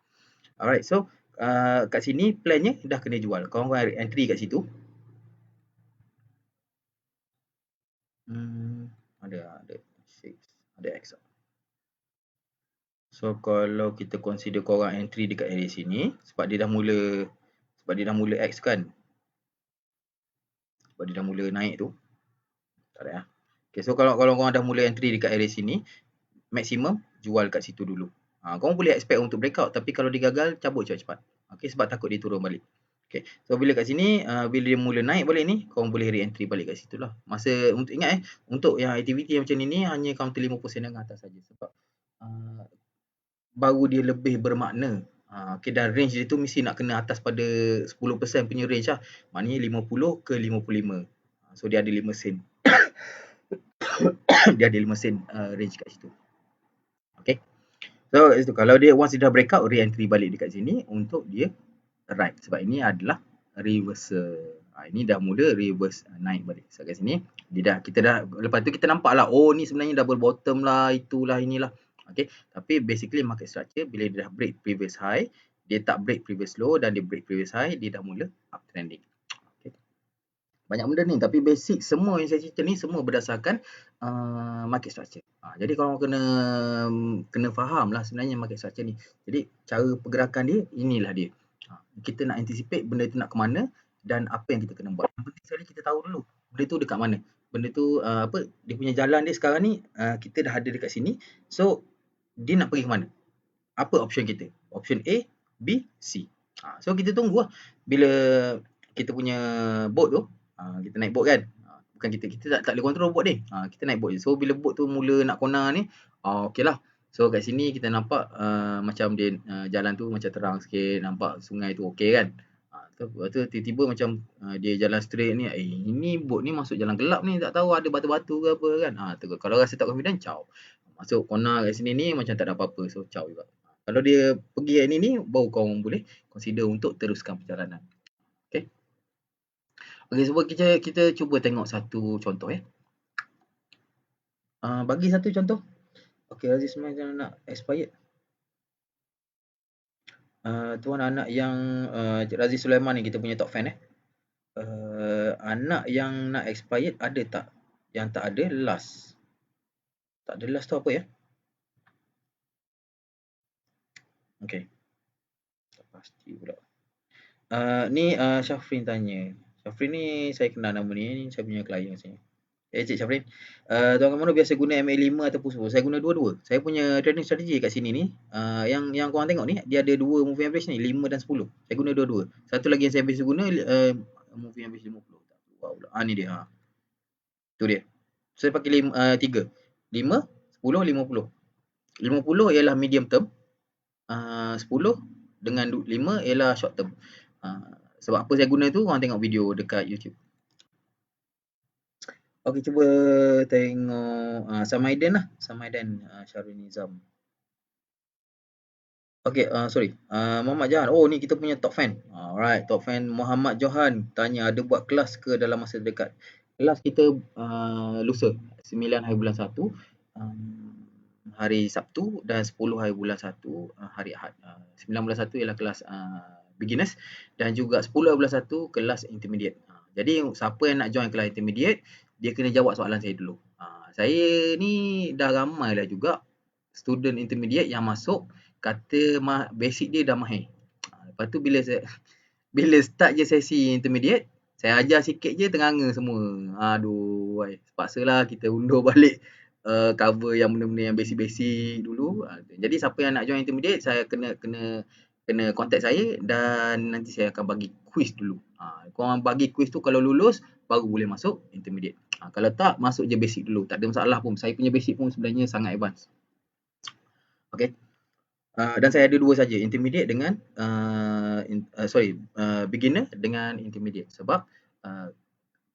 Alright, so kat sini plannya dah kena jual. Korang entry kat situ. Ada 6, ada X. So, kalau kita consider korang entry dekat area sini, sebab dia dah mula X kan. Sebab dia dah mula naik tu. Tak ada lah. Okay, so kalau korang dah mula entry dekat area sini, maksimum jual kat situ dulu. Korang boleh expect untuk breakout, tapi kalau dia gagal, cabut cepat-cepat. Okay, sebab takut dia turun balik. Okay, so bila kat sini, bila dia mula naik balik ni, korang boleh re-entry balik kat situ lah. Masa, untuk ingat untuk yang aktiviti yang macam ni hanya counter 50% dengan atas saja. Sebab baru dia lebih bermakna. Okay, dan range dia tu mesti nak kena atas pada 10% punya range lah. Maknanya 50 ke 55. So, dia ada 5 sen. Dia ada 5 sen range kat situ. Okay. So, kalau dia once dia dah breakout, re-entry balik dekat sini untuk dia right. Sebab ini adalah reversal. Ini dah mula reverse naik balik. So, kat sini, kita dah, lepas tu kita nampak lah, oh ni sebenarnya double bottom lah, itulah, inilah. Okay. Tapi basically market structure, bila dia dah break previous high, dia tak break previous low dan dia break previous high, dia dah mula uptrending. Okay. Banyak benda ni, tapi basic semua yang saya cerita ni semua berdasarkan market structure. Jadi korang kena faham lah sebenarnya market structure ni. Jadi cara pergerakan dia, inilah dia. Kita nak anticipate benda tu nak ke mana dan apa yang kita kena buat. Yang penting sekali kita tahu dulu benda tu dekat mana. Benda tu dia punya jalan dia sekarang ni, kita dah ada dekat sini. So, dia nak pergi ke mana? Apa option kita? Option A, B, C. So, kita tunggu lah. Bila kita punya boat tu, kita naik boat kan? Bukan kita tak boleh control boat ni. Kita naik boat je. So, bila boat tu mula nak corner ni, okey lah. So, kat sini kita nampak macam dia jalan tu macam terang sikit. Nampak sungai tu okey kan? Lepas tu tiba-tiba macam dia jalan straight ni. Ini boat ni masuk jalan gelap ni. Tak tahu ada batu-batu ke apa kan? Kalau rasa tak confident, caw. Masuk corner kat sini ni macam tak ada apa-apa. So, caw juga. Kalau dia pergi yang ni, baru kau boleh consider untuk teruskan perjalanan. Okay. Okay, so kita cuba tengok satu contoh ya. Bagi satu contoh. Okey, Aziz macam nak expired. Tuan anak yang Cik Razi Sulaiman ni kita punya top fan anak yang nak expired ada tak? Yang tak ada last. Tak ada last tu apa ya? Okey. Tak pasti pula. Ni Syafrin tanya. Syafrin ni saya kenal nama ni saya punya klien sebenarnya. Cik Syafrin, tuan kat mana biasa guna MA5 ataupun 10? Saya guna dua-dua. Saya punya trading strategi kat sini ni, yang korang tengok ni, dia ada dua moving average ni, 5 dan 10. Saya guna dua-dua. Satu lagi yang saya biasa guna, moving average 50. Wow, ni dia. Tu dia. Saya pakai 3. 5, 10, 50. 50 ialah medium term. 10 dengan 5 ialah short term. Sebab apa saya guna tu, korang tengok video dekat YouTube. Okey, cuba tengok Samaidan lah. Samaidan Syarul Nizam. Okey, sorry. Muhammad Johan. Oh, ni kita punya top fan. Alright, top fan Muhammad Johan tanya ada buat kelas ke dalam masa dekat. Kelas kita lusa 9 hari bulan 1 hari Sabtu dan 10 hari bulan 1 hari Ahad. 9 bulan 1 ialah kelas beginners dan juga 10 hari bulan 1 kelas intermediate. Jadi siapa yang nak join kelas intermediate, dia kena jawab soalan saya dulu. Saya ni dah ramai lah juga student intermediate yang masuk kata basic dia dah mahir. Lepas tu bila start je sesi intermediate, saya ajar sikit je ternganga semua. Aduh, terpaksalah kita undur balik cover yang benda-benda yang basic-basic dulu. Jadi siapa yang nak join intermediate, saya kena contact saya dan nanti saya akan bagi quiz dulu. Korang bagi quiz tu kalau lulus baru boleh masuk intermediate. Kalau tak, masuk je basic dulu. Tak ada masalah pun. Saya punya basic pun sebenarnya sangat advance. Okay. Dan saya ada dua saja, intermediate dengan beginner dengan intermediate. Sebab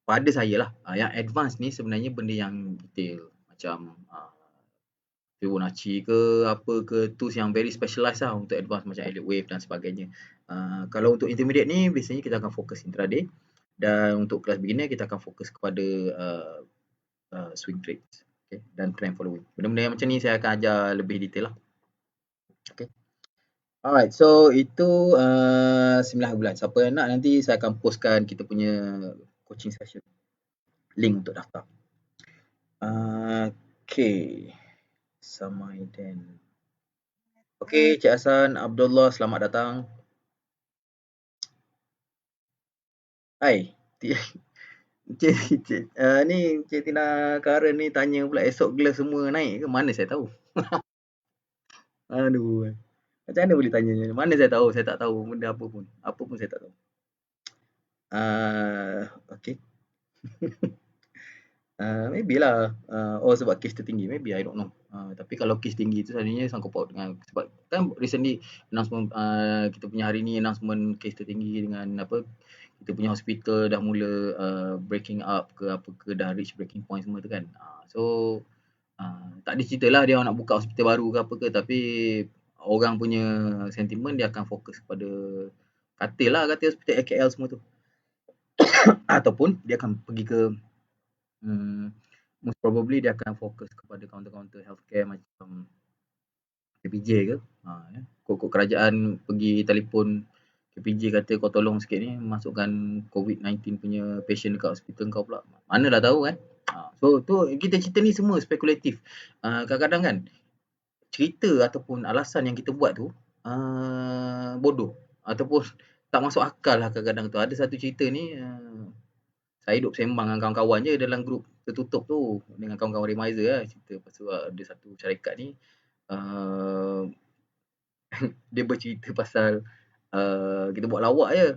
pada saya lah, yang advance ni sebenarnya benda yang detail. Macam Fibonacci ke apa ke, tools yang very specialized lah untuk advance macam Elliott Wave dan sebagainya. Kalau untuk intermediate ni biasanya kita akan fokus intraday, dan untuk kelas beginner kita akan fokus kepada swing trades, okay, dan trend following. Benda-benda yang macam ni saya akan ajar lebih detail lah. Okay. Alright, so itu 9 bulan. Siapa yang nak, nanti saya akan postkan kita punya coaching session. Link untuk daftar. Okay. Samaidan. Okay, Cik Hassan Abdullah, selamat datang. Hai. Ni Cik Tina Karen ni tanya pula esok gelas semua naik ke? Mana saya tahu. Aduh. Macam mana boleh tanya? Mana saya tahu? Saya tak tahu benda apa pun. Apa pun saya tak tahu. Okay. Maybe lah. Sebab kes tertinggi. Maybe, I don't know. Tapi kalau kes tinggi tu sebenarnya sangkut paut dengan, sebab kan recently announcement, kita punya hari ni announcement kes tertinggi dengan apa, kita punya hospital dah mula breaking up ke apa ke, dah reach breaking point semua tu kan. So tak ada cerita lah dia nak buka hospital baru ke apa ke, tapi orang punya sentimen dia akan fokus kepada katil hospital AKL semua tu. Ataupun dia akan pergi ke most probably dia akan fokus kepada kaunter-kaunter healthcare macam KPJ ke. Kok kerajaan pergi telefon KPJ kata kau tolong sikit ni masukkan COVID-19 punya patient dekat hospital kau pula. Manalah tahu kan. So tu kita cerita ni semua spekulatif. Kadang-kadang kan cerita ataupun alasan yang kita buat tu bodoh ataupun tak masuk akal lah kadang-kadang tu. Ada satu cerita ni, saya duduk sembang dengan kawan-kawan je dalam grup tertutup tu dengan kawan-kawan Remizer lah, cerita pasal ada satu syarikat ni dia bercerita pasal kita buat lawak je,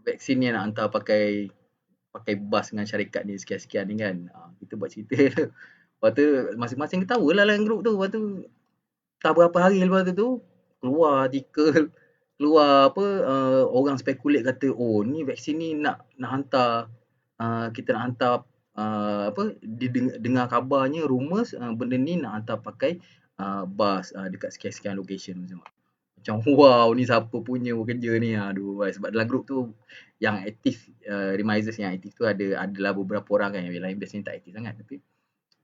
vaksin ni nak hantar pakai bas dengan syarikat ni sekian-sekian ni kan. Kita buat cerita tu. Lepas tu masing-masing ketawa lah dalam grup tu. Lepas tu tak berapa hari lepas tu keluar artikel, keluar apa, orang spekulate kata ni vaksin ni nak hantar, kita nak hantar apa, dengar kabarnya rumours benda ni nak hantar pakai bas dekat sekian-sekian location macam wow, ni siapa punya kerja ni. Aduh, sebab dalam grup tu yang aktif, Remizers yang aktif tu adalah beberapa orang kan, yang lain biasanya tak aktif sangat, tapi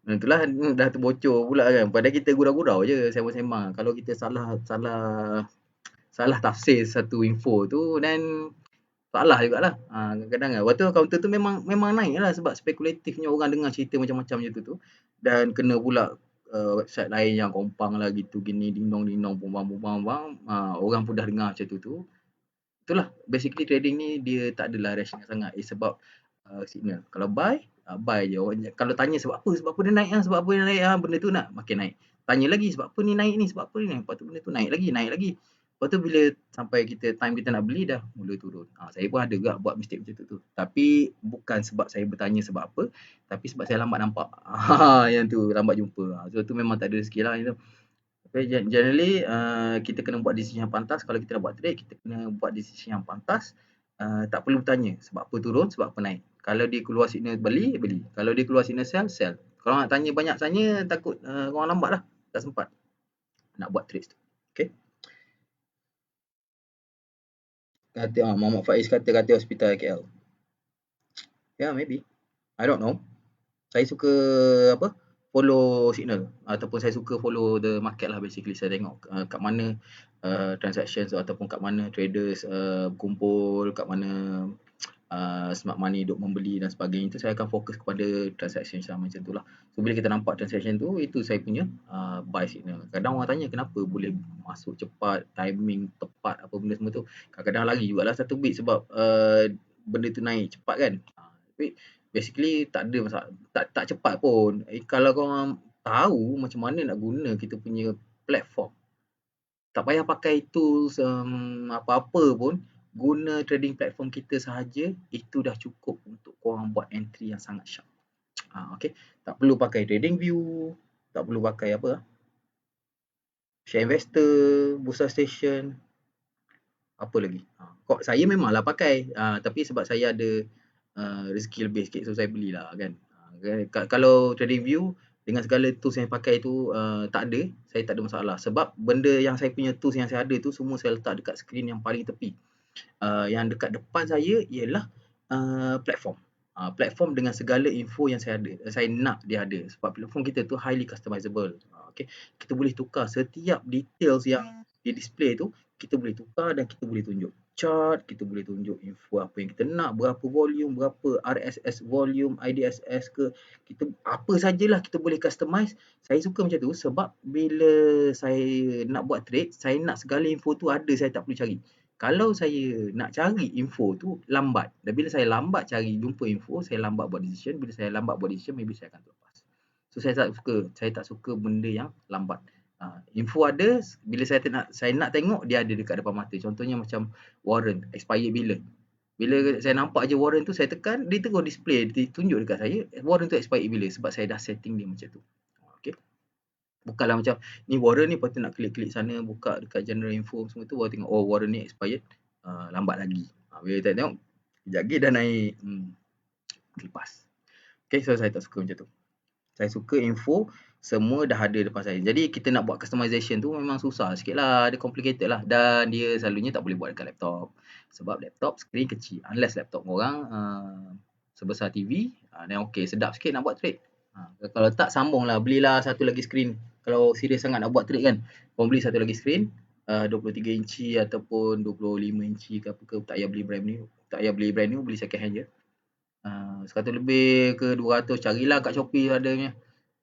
Itulah dah terbocor pula kan. Padahal kita gurau-gurau je sembang-sembang. Kalau kita salah salah salah tafsir satu info tu dan salah jugalah. Kadang-kadang kan. Lepas tu kaunter tu memang naik lah sebab spekulatifnya orang dengar cerita macam-macam macam tu. Dan kena pula website lain yang kompang lah gitu gini ding dong bumbang. Orang pun dah dengar macam tu. Itulah basically trading ni dia tak adalah rational sangat. Sebab signal. Kalau buy je. Kalau tanya sebab apa dia naik sebab apa dia naik benda tu nak makin naik. Tanya lagi sebab apa ni naik ni, sebab apa ni naik. Lepas tu benda tu naik lagi. Lepas tu bila sampai time kita nak beli dah mula turun. Saya pun ada juga buat mistake macam tu. Tapi bukan sebab saya bertanya sebab apa, tapi sebab saya lambat nampak. Yang tu lambat jumpa. So tu memang tak ada rezeki lah itu. Okay, generally kita kena buat decision yang pantas. Kalau kita nak buat trade, kita kena buat decision yang pantas. Tak perlu bertanya sebab apa turun, sebab apa naik. Kalau dia keluar signal beli. Kalau dia keluar signal sell. Kalau nak tanya banyak tanya, takut orang lambat lah. Tak sempat nak buat trade tu. Okay. Kata Muhammad Faiz kata hospital KL. Yeah, maybe. I don't know. Saya suka follow signal ataupun saya suka follow the market lah basically. Saya tengok kat mana transactions ataupun kat mana traders kumpul, kat mana smart money duk membeli dan sebagainya. Itu saya akan fokus kepada transaction macam tu lah. So bila kita nampak transaction tu, itu saya punya buy signal. Kadang orang tanya kenapa boleh masuk cepat, timing tepat apa benda semua tu. Kadang-kadang lagi jugalah satu bit sebab benda tu naik cepat kan. Tapi basically tak ada masalah, tak cepat pun. Kalau korang tahu macam mana nak guna kita punya platform, tak payah pakai tools apa-apa pun, guna trading platform kita sahaja, itu dah cukup untuk korang buat entry yang sangat sharp. Okay. Tak perlu pakai trading view, tak perlu pakai share investor, bursa station, apa lagi. Saya memanglah pakai, tapi sebab saya ada rezeki lebih sikit, so saya belilah kan. Kalau trading view dengan segala tools yang pakai tu tak ada, saya tak ada masalah. Sebab benda yang saya punya tools yang saya ada tu semua saya letak dekat skrin yang paling tepi. Yang dekat depan saya ialah platform. Platform dengan segala info yang saya ada, saya nak dia ada. Sebab platform kita tu highly customizable. Okay. Kita boleh tukar setiap details yang di display tu, kita boleh tukar dan kita boleh tunjuk chart, kita boleh tunjuk info apa yang kita nak, berapa volume, berapa RSS volume, IDSS ke, kita apa sajalah kita boleh customize. Saya suka macam tu sebab bila saya nak buat trade, saya nak segala info tu ada, saya tak perlu cari. Kalau saya nak cari info tu lambat. Dan bila saya lambat cari jumpa info, saya lambat buat decision. Bila saya lambat buat decision, maybe saya akan terlepas. So saya tak suka benda yang lambat. Info ada, bila saya nak tengok, dia ada dekat depan mata. Contohnya macam warrant, expired bila. Bila saya nampak je warrant tu, saya tekan, dia terus display, dia tunjuk dekat saya, warrant tu expired bila. Sebab saya dah setting dia macam tu. Okay. Bukanlah macam, ni warrant ni, lepas tu nak klik-klik sana, buka dekat general info semua tu, baru tengok, oh warrant ni expired, lambat lagi. Bila kita tengok, sekejap lagi dah naik, lepas. Okay, so saya tak suka macam tu. Saya suka info semua dah ada depan saya. Jadi kita nak buat customization tu memang susah sikit lah. Dia complicated lah. Dan dia selalunya tak boleh buat dekat laptop. Sebab laptop skrin kecil. Unless laptop korang sebesar TV. Dan okay, sedap sikit nak buat trade. Kalau tak, sambung lah. Belilah satu lagi skrin. Kalau serius sangat nak buat trade kan. Korang beli satu lagi skrin. 23 inci ataupun 25 inci ke apa ke. Tak payah beli brand new. Tak payah beli brand new. Beli second hand je. 100 lebih ke 200, carilah kat Shopee adanya.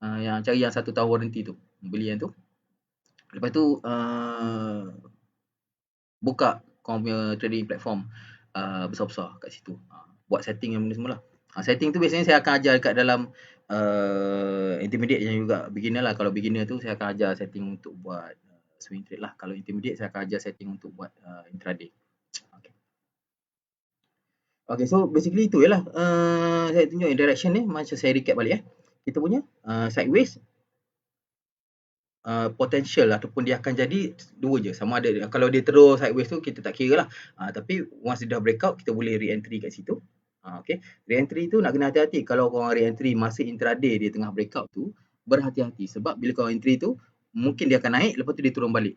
Yang cari yang 1 tahun warranty tu. Beli yang tu. Lepas tu buka korang punya trading platform besar-besar kat situ. Buat setting yang benda semua lah. Setting tu biasanya saya akan ajar kat dalam intermediate yang juga beginner lah. Kalau beginner tu saya akan ajar setting untuk buat swing trade lah. Kalau intermediate saya akan ajar setting untuk buat intraday. Okay, so basically itu je lah. Saya tunjuk direction ni, macam saya recap balik kita punya sideways potential ataupun dia akan jadi dua je. Sama ada kalau dia terus sideways tu kita tak kira lah. Tapi once dia dah breakout, kita boleh re-entry kat situ. Okay. Re-entry tu nak kena hati-hati. Kalau korang re-entry masa intraday dia tengah breakout tu, berhati-hati. Sebab bila korang entry tu, mungkin dia akan naik, lepas tu dia turun balik.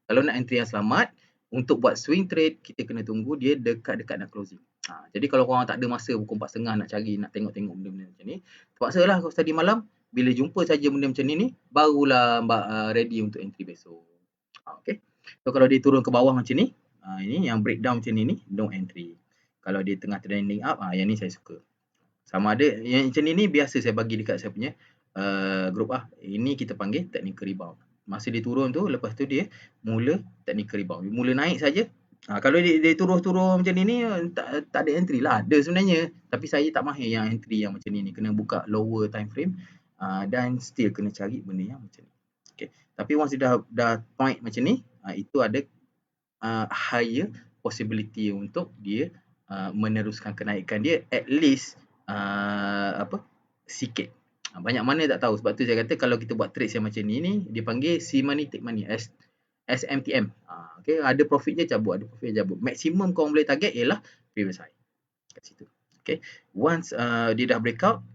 Kalau nak entry yang selamat, untuk buat swing trade, kita kena tunggu dia dekat-dekat nak closing. Jadi kalau korang tak ada masa pukul 4.30 nak cari, nak tengok-tengok benda-benda macam ni, terpaksa lah tadi malam Bila jumpa saja benda macam ni, barulah ready untuk entry besok. Okay. So kalau dia turun ke bawah macam ni, ini yang breakdown macam ni, no entry. Kalau dia tengah trending up, yang ni saya suka. Sama ada yang macam ni biasa saya bagi dekat saya punya group Ini kita panggil technical rebound. Masa dia turun tu, lepas tu dia mula technical rebound. Mula naik saja. Kalau dia turun-turun macam ni tak ada entry lah. Ada sebenarnya. Tapi saya tak mahir yang entry yang macam ni. Kena buka lower time frame dan still kena cari benda yang macam ni. Okay. Tapi once dia dah point macam ni, itu ada higher possibility untuk dia meneruskan kenaikan dia at least sikit. Banyak mana tak tahu. Sebab tu saya kata kalau kita buat trade yang macam ni dia panggil see money take money, SMTM. Okay, ada profit je cabut, ada profit je cabut. Maksimum kau boleh target ialah previous high kat situ. Okay, once dia dah breakout,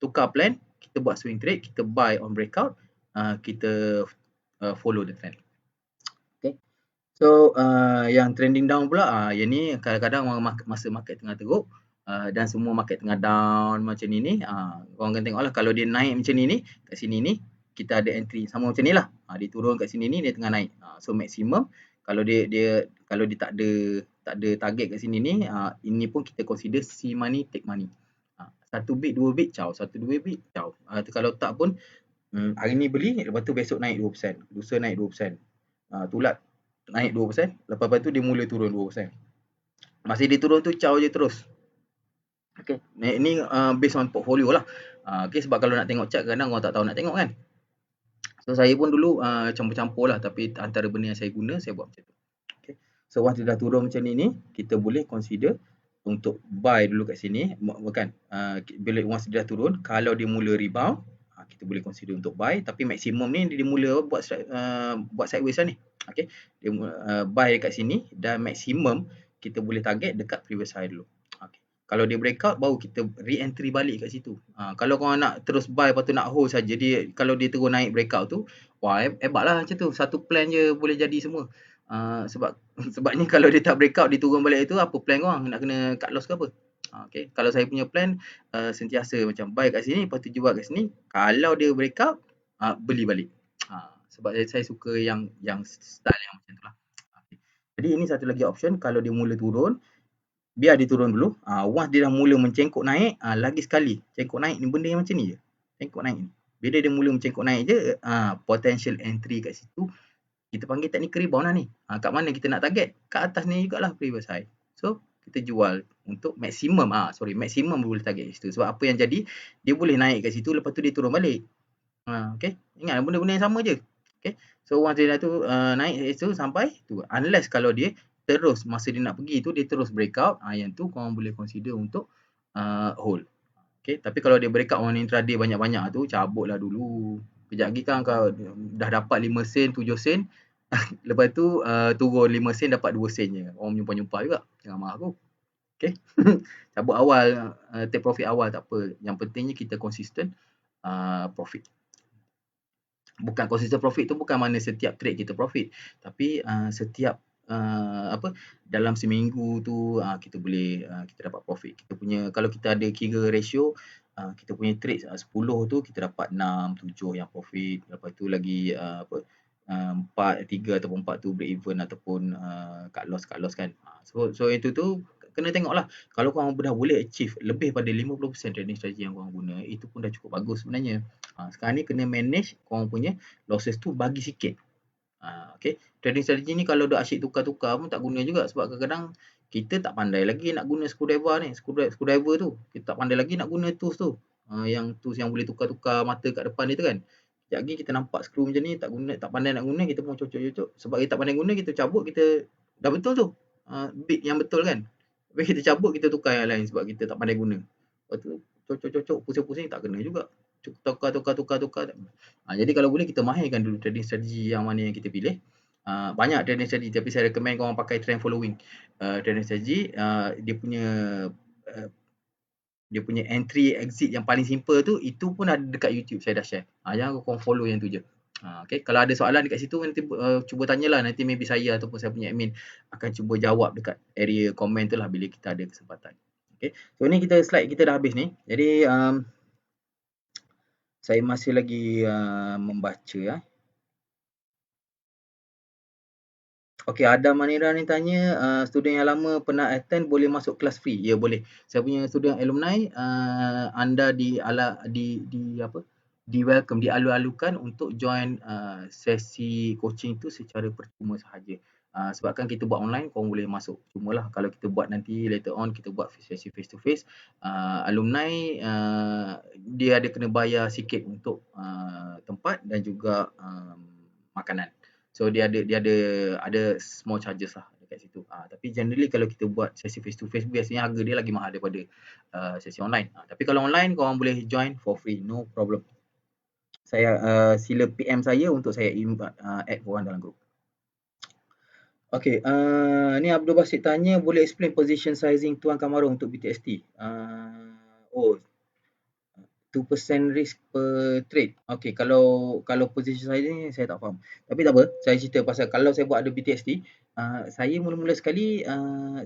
tukar plan, kita buat swing trade, kita buy on breakout, kita follow the trend. Okay, so yang trending down pula, yang ni kadang-kadang masa market tengah teruk dan semua market tengah down macam ni, korang akan tengok lah kalau dia naik macam ni, kat sini ni kita ada entry sama macam ni lah. Dia turun kat sini ni, dia tengah naik. So maksimum kalau dia tak ada target kat sini ni, ini pun kita consider see money take money. 1 bit 2 bit caw, 1-2 bit caw. Kalau tak pun hari ni beli, lepas tu besok naik 2%, lusa naik 2%. Tulat naik 2%, lepas tu dia mula turun 2%. Masa dia turun tu caw je terus. Okay, ni based on portfolio lah. Okay, sebab kalau nak tengok chart kadang orang tak tahu nak tengok kan. So saya pun dulu campur-campur lah, tapi antara benda yang saya guna, saya buat macam tu. Okay. So once dia dah turun macam ni, kita boleh consider untuk buy dulu kat sini. Bukan, bila once dia dah turun, kalau dia mula rebound, kita boleh consider untuk buy. Tapi maksimum ni dia mula buat sideways lah ni. Okay, dia buy kat sini dan maksimum kita boleh target dekat previous high dulu. Okay. Kalau dia breakout, baru kita re-entry balik kat situ. Kalau korang nak terus buy, lepas tu nak hold saja, kalau dia terus naik breakout tu, wah hebat lah macam tu. Satu plan je boleh jadi semua. Sebabnya kalau dia tak breakout, dia turun balik itu, apa plan korang? Nak kena cut loss ke apa? Okay. Kalau saya punya plan, sentiasa macam buy kat sini, lepas tu jual kat sini. Kalau dia breakout, beli balik. Sebab saya suka yang style yang macam tu lah. Okay. Jadi ini satu lagi option, kalau dia mula turun, biar dia turun dulu. Once dia dah mula mencengkok naik, lagi sekali cengkok naik ni benda yang macam ni je. Cengkok naik ni. Bila dia mula mencengkok naik je, potential entry kat situ kita panggil technical rebound lah ni. Kat mana kita nak target? Kat atas ni jugalah previous high. So kita jual untuk maksimum. Maksimum boleh target kat situ. Sebab apa yang jadi, dia boleh naik kat situ, lepas tu dia turun balik. Okay. Ingat benda-benda yang sama je. Okay. So once dia dah tu naik kat situ sampai tu. Unless kalau dia terus masa dia nak pergi tu dia terus breakout, yang tu korang boleh consider untuk hold. Okay, tapi kalau dia breakout on intraday banyak-banyak tu, cabutlah dulu. Kejap lagi kan kau dah dapat 5 sen, 7 sen, lepas tu turun 5 sen dapat 2 sen je. Orang menyumpah-nyumpah juga. Jangan marah aku. Okay. Cabut awal, take profit awal tak apa. Yang pentingnya kita konsisten profit. Bukan consistent profit tu bukan mana setiap trade kita profit, tapi setiap dalam seminggu tu kita boleh kita dapat profit. Kita punya, kalau kita ada kira ratio, kita punya trade 10 tu kita dapat 6, 7 yang profit. Lepas tu lagi 4, 3 ataupun 4 tu break even ataupun cut loss kan. So itu tu kena tengok lah. Kalau korang dah boleh achieve lebih pada 50% trading strategy yang korang guna, itu pun dah cukup bagus sebenarnya. Sekarang ni kena manage korang punya losses tu bagi sikit. Okay. Trading strategy ni kalau dah asyik tukar-tukar pun tak guna juga, sebab kadang-kadang kita tak pandai lagi nak guna screwdriver ni, screwdriver tu. Kita tak pandai lagi nak guna tools tu. Yang tools yang boleh tukar-tukar mata kat depan ni tu kan. Sekejap lagi kita nampak screw macam ni, tak pandai nak guna, kita pun cocok-cocok. Sebab kita tak pandai guna, kita cabut, kita dah betul tu. Bit yang betul kan. Tapi kita cabut, kita tukar yang lain sebab kita tak pandai guna. Lepas tu cocok-cocok, pusing-pusing tak kena juga. Tukar. Jadi kalau boleh kita mahirkan dulu trading strategi yang mana yang kita pilih. Banyak trading strategi, tapi saya recommend korang pakai trend following trading strategi. Dia punya entry exit yang paling simple tu, itu pun ada dekat YouTube, saya dah share. Jangan korang follow yang tu je. Okay. Kalau ada soalan dekat situ, nanti cuba tanyalah. Nanti maybe saya ataupun saya punya admin akan cuba jawab dekat area komen tu lah bila kita ada kesempatan. Okay. So ni slide kita dah habis ni. Jadi Saya masih lagi membaca ya. Okey, Adam Manira ni tanya, student yang lama pernah attend boleh masuk kelas free? Ya, boleh. Saya punya student alumni, anda di-welcome, dialu-alukan untuk join sesi coaching tu secara percuma sahaja. Sebabkan kita buat online, korang boleh masuk. Cumalah kalau kita buat nanti later on, kita buat sesi face to face, alumni dia ada kena bayar sikit untuk tempat dan juga makanan. So dia ada small charges lah dekat situ. Tapi generally kalau kita buat sesi face to face biasanya harga dia lagi mahal daripada sesi online. Tapi kalau online korang boleh join for free, no problem. Saya sila PM saya untuk saya add korang dalam group. Okay, ni Abdul Basit tanya boleh explain position sizing Tuan Kamaru untuk BTST. 2% risk per trade. Okay, kalau position saya ni saya tak faham. Tapi tak apa, saya cerita pasal kalau saya buat ada BTST, saya mula-mula sekali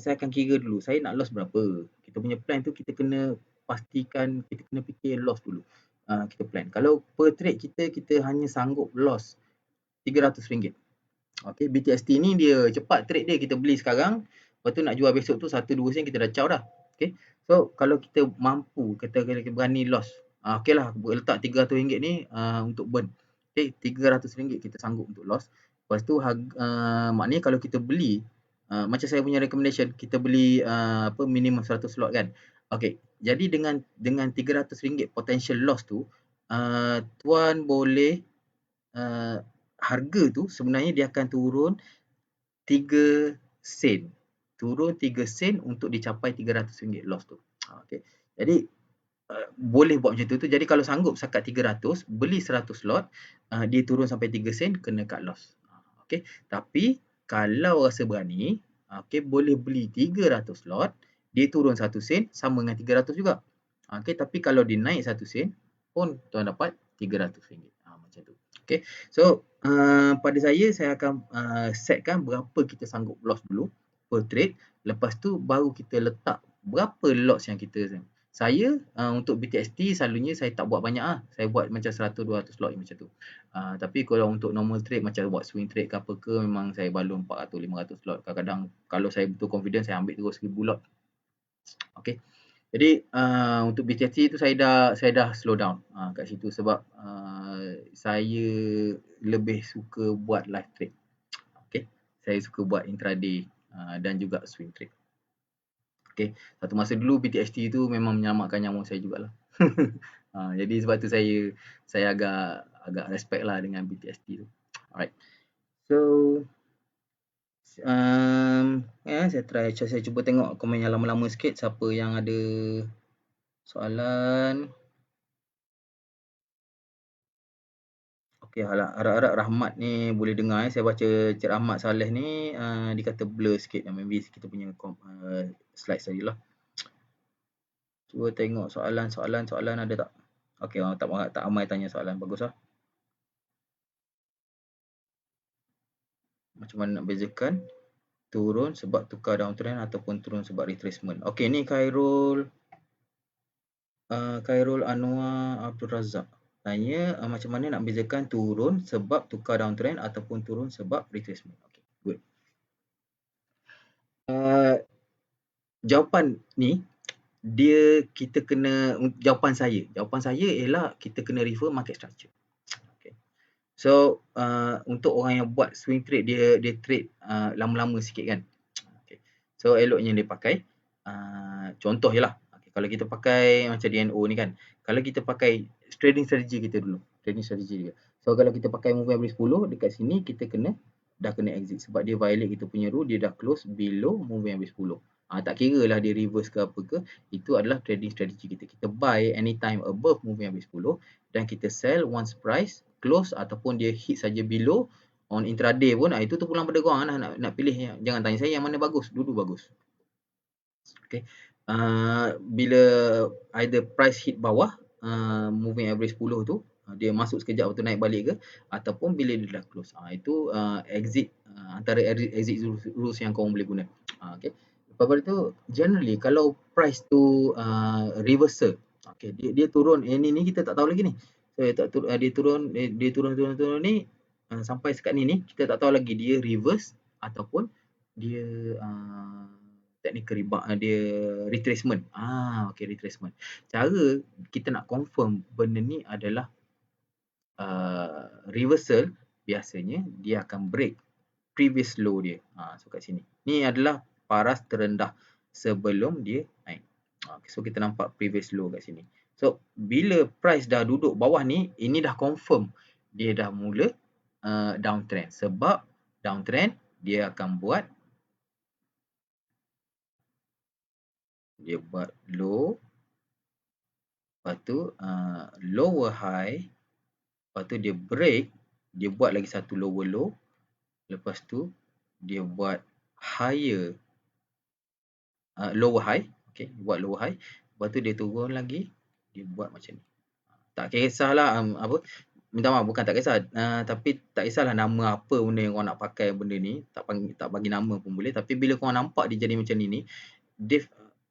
saya akan kira dulu, saya nak loss berapa. Kita punya plan tu kita kena pastikan, kita kena fikir loss dulu. Kita plan. Kalau per trade kita hanya sanggup loss RM300. Okay, BTST ni dia cepat trade dia, kita beli sekarang, lepas tu nak jual besok tu 1-2 sen kita dah caw dah. Okay, so kalau kita mampu, kita berani loss, okey lah letak RM300 ni untuk burn. Okay, RM300 kita sanggup untuk loss. Lepas tu maknanya kalau kita beli, macam saya punya recommendation, kita beli minimum 100 slot kan. Okay, jadi dengan RM300 potential loss tu, tuan boleh harga tu sebenarnya dia akan turun 3 sen. Turun 3 sen untuk dicapai RM300 loss tu. Okay. Jadi boleh buat macam tu. Jadi kalau sanggup setakat 300, beli 100 lot, dia turun sampai 3 sen, kena cut loss. Okay. Tapi kalau rasa berani, okay, boleh beli 300 lot, dia turun 1 sen, sama dengan 300 juga. Okay. Tapi kalau dia naik 1 sen, pun tuan dapat RM300. Macam tu. Okay. So pada saya akan setkan berapa kita sanggup loss dulu per trade. Lepas tu baru kita letak berapa lots yang kita. Saya untuk BTST selalunya saya tak buat banyak lah. Saya buat macam 100-200 lot macam tu. Tapi kalau untuk normal trade macam buat swing trade ke apa ke, memang saya balun 400-500 lot. Kadang-kadang kalau saya betul confident, saya ambil terus 1000 lot. Okay. Jadi untuk BTST tu saya dah slow down kat situ sebab saya lebih suka buat live trade. Okay. Saya suka buat intraday dan juga swing trade. Okay. Satu masa dulu BTST tu memang menyelamatkan nyawa saya jugalah. Jadi sebab tu saya agak respect lah dengan BTST tu. Alright. So saya cuba tengok komen yang lama-lama sikit, siapa yang ada soalan. Okey, harap-harap Rahmat ni boleh dengar. Saya baca Cik Rahmat Saleh ni dia kata blur sikit, maybe kita punya slide tadi lah. Cuba tengok soalan ada tak? Okey, tak ramai tanya soalan, bagus lah. Macam mana nak bezakan turun sebab tukar downtrend ataupun turun sebab retracement? Okey, ni Khairul Anwar Abdul Razak tanya macam mana nak bezakan turun sebab tukar downtrend ataupun turun sebab retracement. Okay, good. Jawapan ni jawapan saya ialah kita kena refer market structure. Okay. So untuk orang yang buat swing trade, dia trade lama-lama sikit kan. Okay. So eloknya dia pakai contoh je lah. Okay. Kalau kita pakai macam DNO ni kan, kalau kita pakai trading strategy kita dulu, trading strategy dia. So kalau kita pakai moving average 10, dekat sini kita dah kena exit sebab dia violate kita punya rule, dia dah close below moving average 10. Tak kira lah dia reverse ke apa ke, itu adalah trading strategy kita. Kita buy anytime above moving average 10 dan kita sell once price close ataupun dia hit saja below on intraday pun. Itu tu pulang pada korang lah nak pilih. Jangan tanya saya yang mana bagus, dulu bagus. Okay. Bila either price hit bawah moving average 10 tu, dia masuk sekejap waktu naik balik ke, ataupun bila dia dah close. Itu exit antara exit rules yang korang boleh guna. Okay. Lepas tu generally kalau price tu reversal, okay, dia turun, ni kita tak tahu lagi ni. So dia turun ni sampai sekat ni kita tak tahu lagi dia reverse ataupun dia technical rebound, dia retracement. Okey, retracement. Cara kita nak confirm benda ni adalah reversal, biasanya dia akan break previous low dia. So kat sini. Ni adalah paras terendah sebelum dia naik. So kita nampak previous low kat sini. So bila price dah duduk bawah ni, ini dah confirm dia dah mula downtrend. Sebab downtrend dia akan buat low, lepas tu lower high, lepas tu dia break, dia buat lagi satu lower low, lepas tu dia buat higher lower high, okey, buat lower high, lepas tu dia turun lagi, dia buat macam ni. Tak kisahlah minta maaf, bukan tak kisah, tapi tak kisahlah nama apa benda yang korang nak pakai benda ni, tak bagi nama pun boleh, tapi bila korang nampak dia jadi macam ni, dia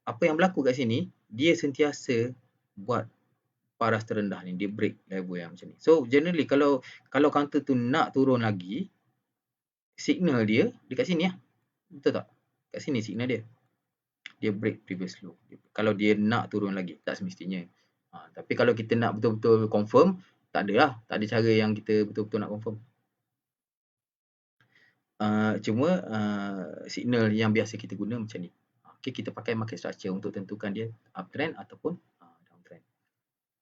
apa yang berlaku kat sini, dia sentiasa buat paras terendah ni, dia break level yang macam ni. So generally kalau counter tu nak turun lagi, signal dia dekat sini lah. Betul tak? Kat sini signal dia. Dia break previous low. Kalau dia nak turun lagi, tak semestinya. Tapi kalau kita nak betul-betul confirm, tak ada lah. Tak ada cara yang kita betul-betul nak confirm. Cuma signal yang biasa kita guna macam ni. Okay, kita pakai market structure untuk tentukan dia uptrend ataupun downtrend.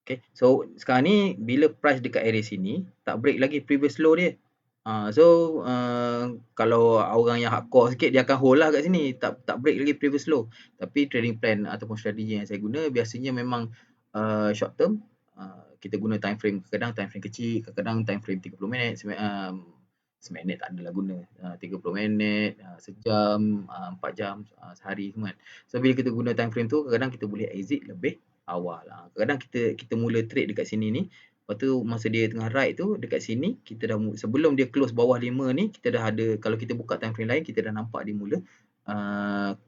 Okay, so sekarang ni bila price dekat area sini, tak break lagi previous low dia. So kalau orang yang hardcore sikit, dia akan hold lah kat sini, tak break lagi previous low. Tapi trading plan ataupun strategi yang saya guna biasanya memang short term. Kita guna time frame, kadang time frame kecil, kadang time frame 30 minit, 9 minit tak adalah guna, 30 minit, sejam, 4 jam, sehari semua kan. So bila kita guna time frame tu, kadang kita boleh exit lebih awal. Kadang kita mula trade dekat sini ni, lepas tu masa dia tengah ride tu, dekat sini kita dah sebelum dia close bawah 5 ni, kita dah ada, kalau kita buka time frame lain, kita dah nampak dia mula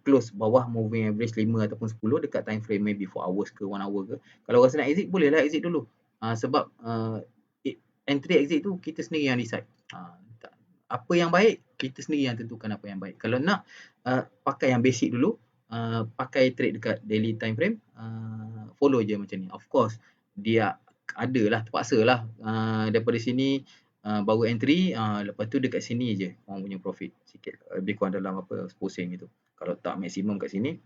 close bawah moving average 5 ataupun 10 dekat time frame maybe 4 hours ke 1 hour ke. Kalau rasa nak exit, bolehlah exit dulu. Sebab entry exit tu kita sendiri yang decide. Apa yang baik, kita sendiri yang tentukan apa yang baik. Kalau nak pakai yang basic dulu, pakai trade dekat daily time frame, follow je macam ni. Of course, dia adalah, terpaksa lah daripada sini baru entry, lepas tu dekat sini je orang punya profit sikit, lebih kurang dalam 10 sen gitu. Kalau tak maksimum kat sini,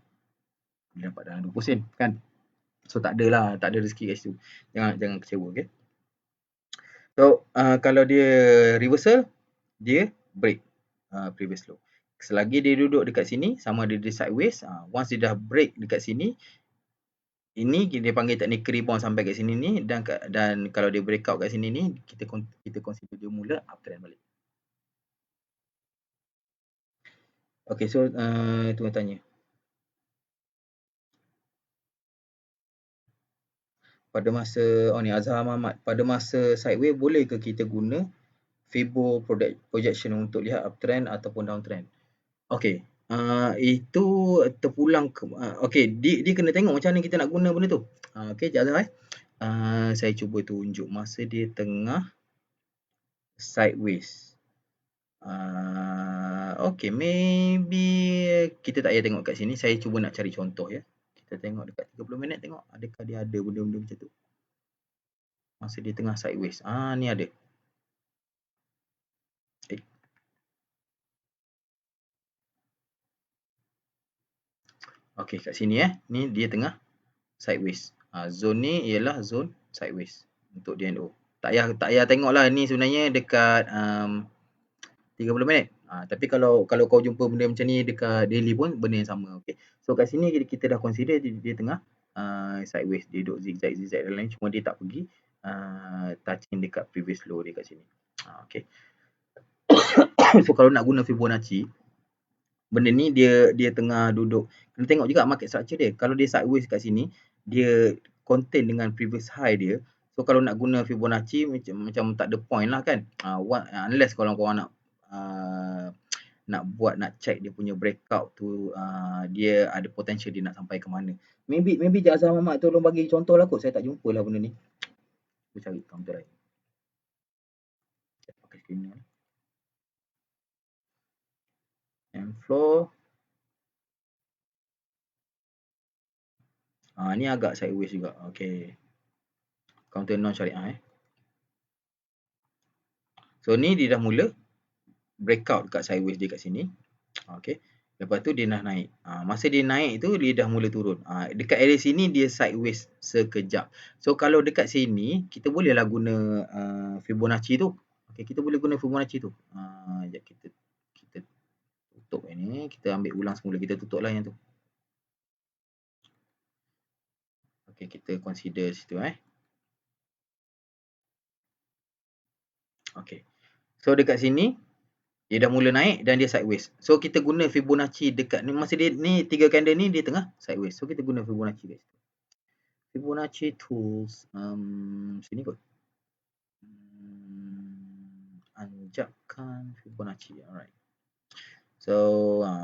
dia dapat dalam 20 sen kan. So tak ada rezeki kat situ. Jangan kecewa, okay. So kalau dia reversal, dia break previous low. Selagi dia duduk dekat sini, sama ada dia sideways, once dia dah break dekat sini, ini dia panggil technical rebound sampai kat sini ni, dan kalau dia breakout kat sini ni, kita consider dia mula uptrend balik. Okay, so tunggu tanya. Pada masa, ni Azhar Muhammad, pada masa sideways boleh ke kita guna Fibo projection untuk lihat uptrend ataupun downtrend? Okay, itu terpulang ke, okay, dia kena tengok macam mana kita nak guna benda tu. Okay, sekejap Azhar. Saya cuba tunjuk masa dia tengah sideways. Okay, maybe kita tak payah tengok kat sini. Saya cuba nak cari contoh ya. Kita tengok dekat 30 minit, tengok adakah dia ada benda-benda macam tu. Masa dia tengah sideways. Ni ada. Okay, kat sini ni dia tengah sideways. Zone ni ialah zone sideways untuk DNO. Tak payah tengoklah, ni sebenarnya dekat 30 minit. Tapi kalau kau jumpa benda macam ni dekat daily pun benda yang sama. Okay. So kat sini kita dah consider dia tengah sideways. Dia duduk zigzag dan lain, cuma dia tak pergi touching dekat previous low dia kat sini. Okay. So kalau nak guna Fibonacci, benda ni dia tengah duduk. Kena tengok juga market structure dia. Kalau dia sideways kat sini, dia contain dengan previous high dia. So kalau nak guna Fibonacci macam tak ada point lah kan. Unless kalau korang nak check dia punya breakout tu, dia ada potential dia nak sampai ke mana. Maybe Azhar Muhammad tolong bagi contoh lah kot. Saya tak jumpa lah benda ni. Aku cari counter lain. Pakai screen ni. And flow. Ni agak sideways juga. Okay. Counter non syariah So ni dia dah mula breakout dekat sideways dia kat sini. Okay. Lepas tu dia dah naik. Masa dia naik tu dia dah mula turun. Dekat area sini dia sideways sekejap. So kalau dekat sini kita bolehlah guna Fibonacci tu. Okay, kita boleh guna Fibonacci tu. Sekejap kita tutup ini. Kita ambil ulang semula. Kita tutup lah yang tu. Okay, kita consider situ Okay. So dekat sini dia dah mula naik dan dia sideways. So kita guna Fibonacci dekat ni, masa dia ni 3 candle ni dia tengah sideways. So kita guna Fibonacci guys. Fibonacci tools sini kot. Anjakkan Fibonacci. Alright. So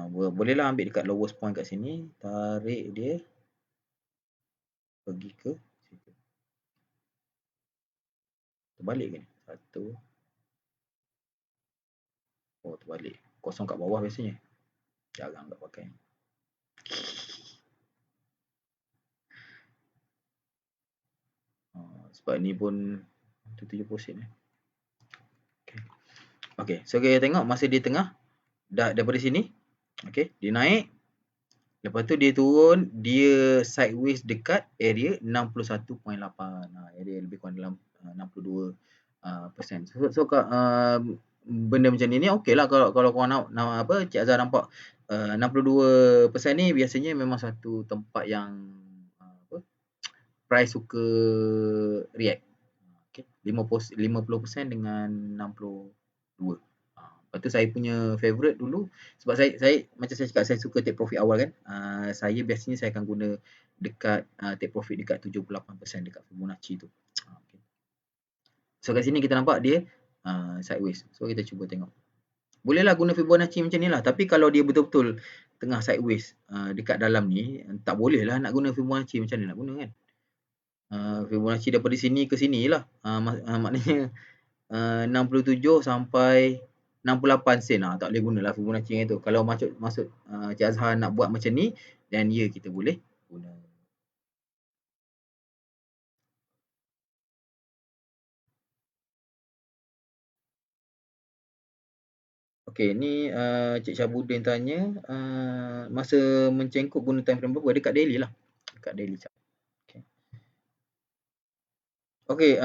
bolehlah ambil dekat lowest point kat sini, tarik dia pergi ke situ. Terbalik ke ni? Satu. Oh, terbalik. Kosong kat bawah biasanya. Jarang tak pakai. Sebab ni pun 70% Okay. So kita tengok masa dia tengah dah daripada sini. Okay. Dia naik. Lepas tu dia turun. Dia sideways dekat area 61.8. Area lebih kurang dalam 62%. So benda macam ni okey lah kalau korang nak apa, Cik Azhar nampak 62% ni biasanya memang satu tempat yang price suka react. Okay. 50% dengan 62. Lepas tu saya punya favourite dulu sebab saya macam saya cakap, saya suka take profit awal kan. Saya biasanya saya akan guna dekat take profit dekat 78% dekat Fibonacci tu. Okay. So kat sini kita nampak dia sideways. So kita cuba tengok. Bolehlah guna Fibonacci macam ni lah. Tapi kalau dia betul-betul tengah sideways dekat dalam ni, tak boleh lah nak guna Fibonacci. Macam mana nak guna kan? Fibonacci daripada sini ke sini lah. Maknanya 67 sampai 68 sen. Tak boleh gunalah Fibonacci yang tu. Kalau maksud Cik Azhar nak buat macam ni, dan ya kita boleh guna. Okey, ni Cik Syabudin tanya masa mencengkuk guna time frame berapa? Dekat daily lah. Dekat daily chart. Okey,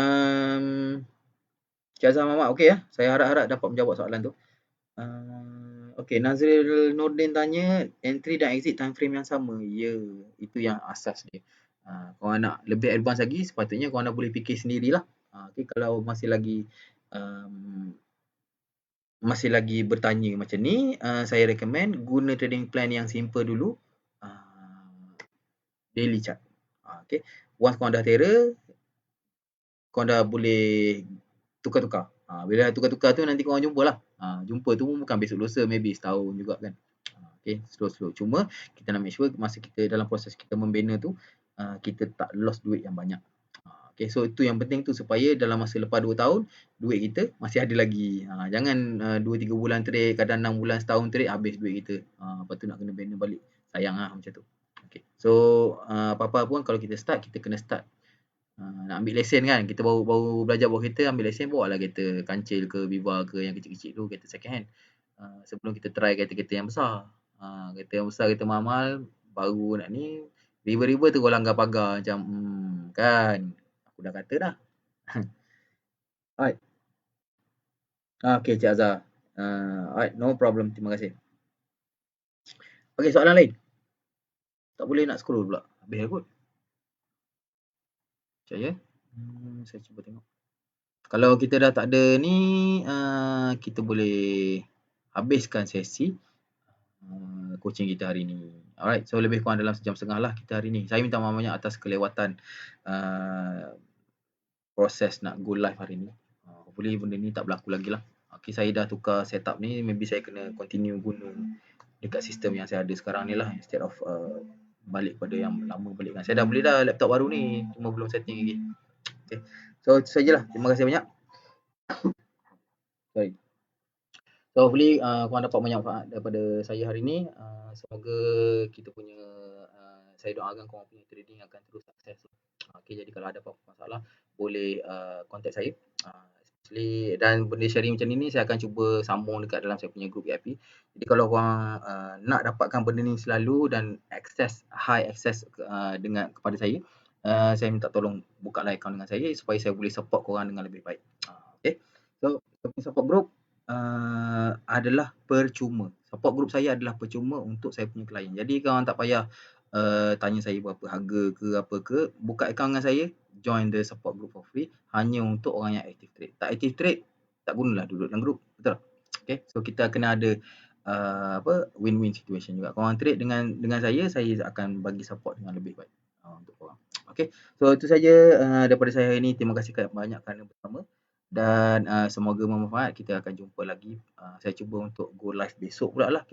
Cik Azhar Mamat okey ya. Saya harap-harap dapat menjawab soalan tu. Okey, Nazril Nordin tanya entry dan exit time frame yang sama. Ya, itu yang asas dia. Kalau nak lebih advance lagi, sepatutnya korang dah boleh fikir sendirilah. Okay, kalau masih lagi bertanya macam ni, saya recommend guna trading plan yang simple dulu. Daily chart. Okay. Once korang dah tera, korang dah boleh tukar-tukar. Bila tukar-tukar tu nanti korang jumpa lah. Jumpa tu bukan besok lusa, maybe setahun juga kan. Okay, slow-slow. Cuma kita nak make sure masa kita dalam proses kita membina tu, kita tak lost duit yang banyak. Okay, so itu yang penting tu supaya dalam masa lepas 2 tahun, duit kita masih ada lagi. Jangan 2-3 bulan trade, kadang 6 bulan setahun trade, habis duit kita. Lepas tu nak kena bina balik. Sayang lah macam tu. Okay. So, apa-apa pun kalau kita start, kita kena start. Nak ambil lesen kan, kita baru belajar bawa kereta, ambil lesen, bawa lah kereta Kancil ke Viva ke yang kecil-kecil tu, kereta second hand. Sebelum kita try kereta-kereta yang besar. Kereta yang besar, kereta mahal, baru nak ni, riba-riba tu kau langgar pagar macam, kan. Aku dah kata dah. Alright. Okay, Cik Azhar. Alright, no problem. Terima kasih. Okay, soalan lain. Tak boleh nak scroll pula. Habis kot. Sekejap ya. Saya cuba tengok. Kalau kita dah tak ada ni, kita boleh habiskan sesi coaching kita hari ni. Alright, so lebih kurang dalam sejam setengah lah kita hari ni. Saya minta maaf banyak atas kelewatan proses nak go live hari ni. Hopefully benda ni tak berlaku lagi lah. Okay, saya dah tukar setup ni. Maybe saya kena continue guna dekat sistem yang saya ada sekarang ni lah. Instead of balik pada yang lama balik kan. Saya dah beli dah laptop baru ni. Cuma belum setting lagi. Okay. So itu sajalah. Terima kasih banyak. Sorry. So hopefully korang dapat banyak manfaat daripada saya hari ni. Semoga kita punya saya doakan korang punya trading akan terus sukses. Okay, jadi kalau ada apa-apa masalah boleh contact saya. Especially dan benda sharing macam ni saya akan cuba sambung dekat dalam saya punya group VIP. Jadi kalau korang nak dapatkan benda ni selalu dan high access dengan kepada saya minta tolong buka account dengan saya supaya saya boleh support korang dengan lebih baik. Okay. So support group adalah percuma. Support group saya adalah percuma untuk saya punya klien. Jadi korang tak payah tanya saya berapa harga ke apa ke. Buka account dengan saya, join the support group for free hanya untuk orang yang active trade. Tak active trade, tak gunalah duduk dalam group. Betul tak? Okay. So kita kena ada win-win situation juga. Korang trade dengan saya akan bagi support dengan lebih baik untuk korang. Okay. So itu saja daripada saya hari ini. Terima kasih banyak kerana bersama. Dan semoga bermanfaat. Kita akan jumpa lagi. Saya cuba untuk go live besok pula lah.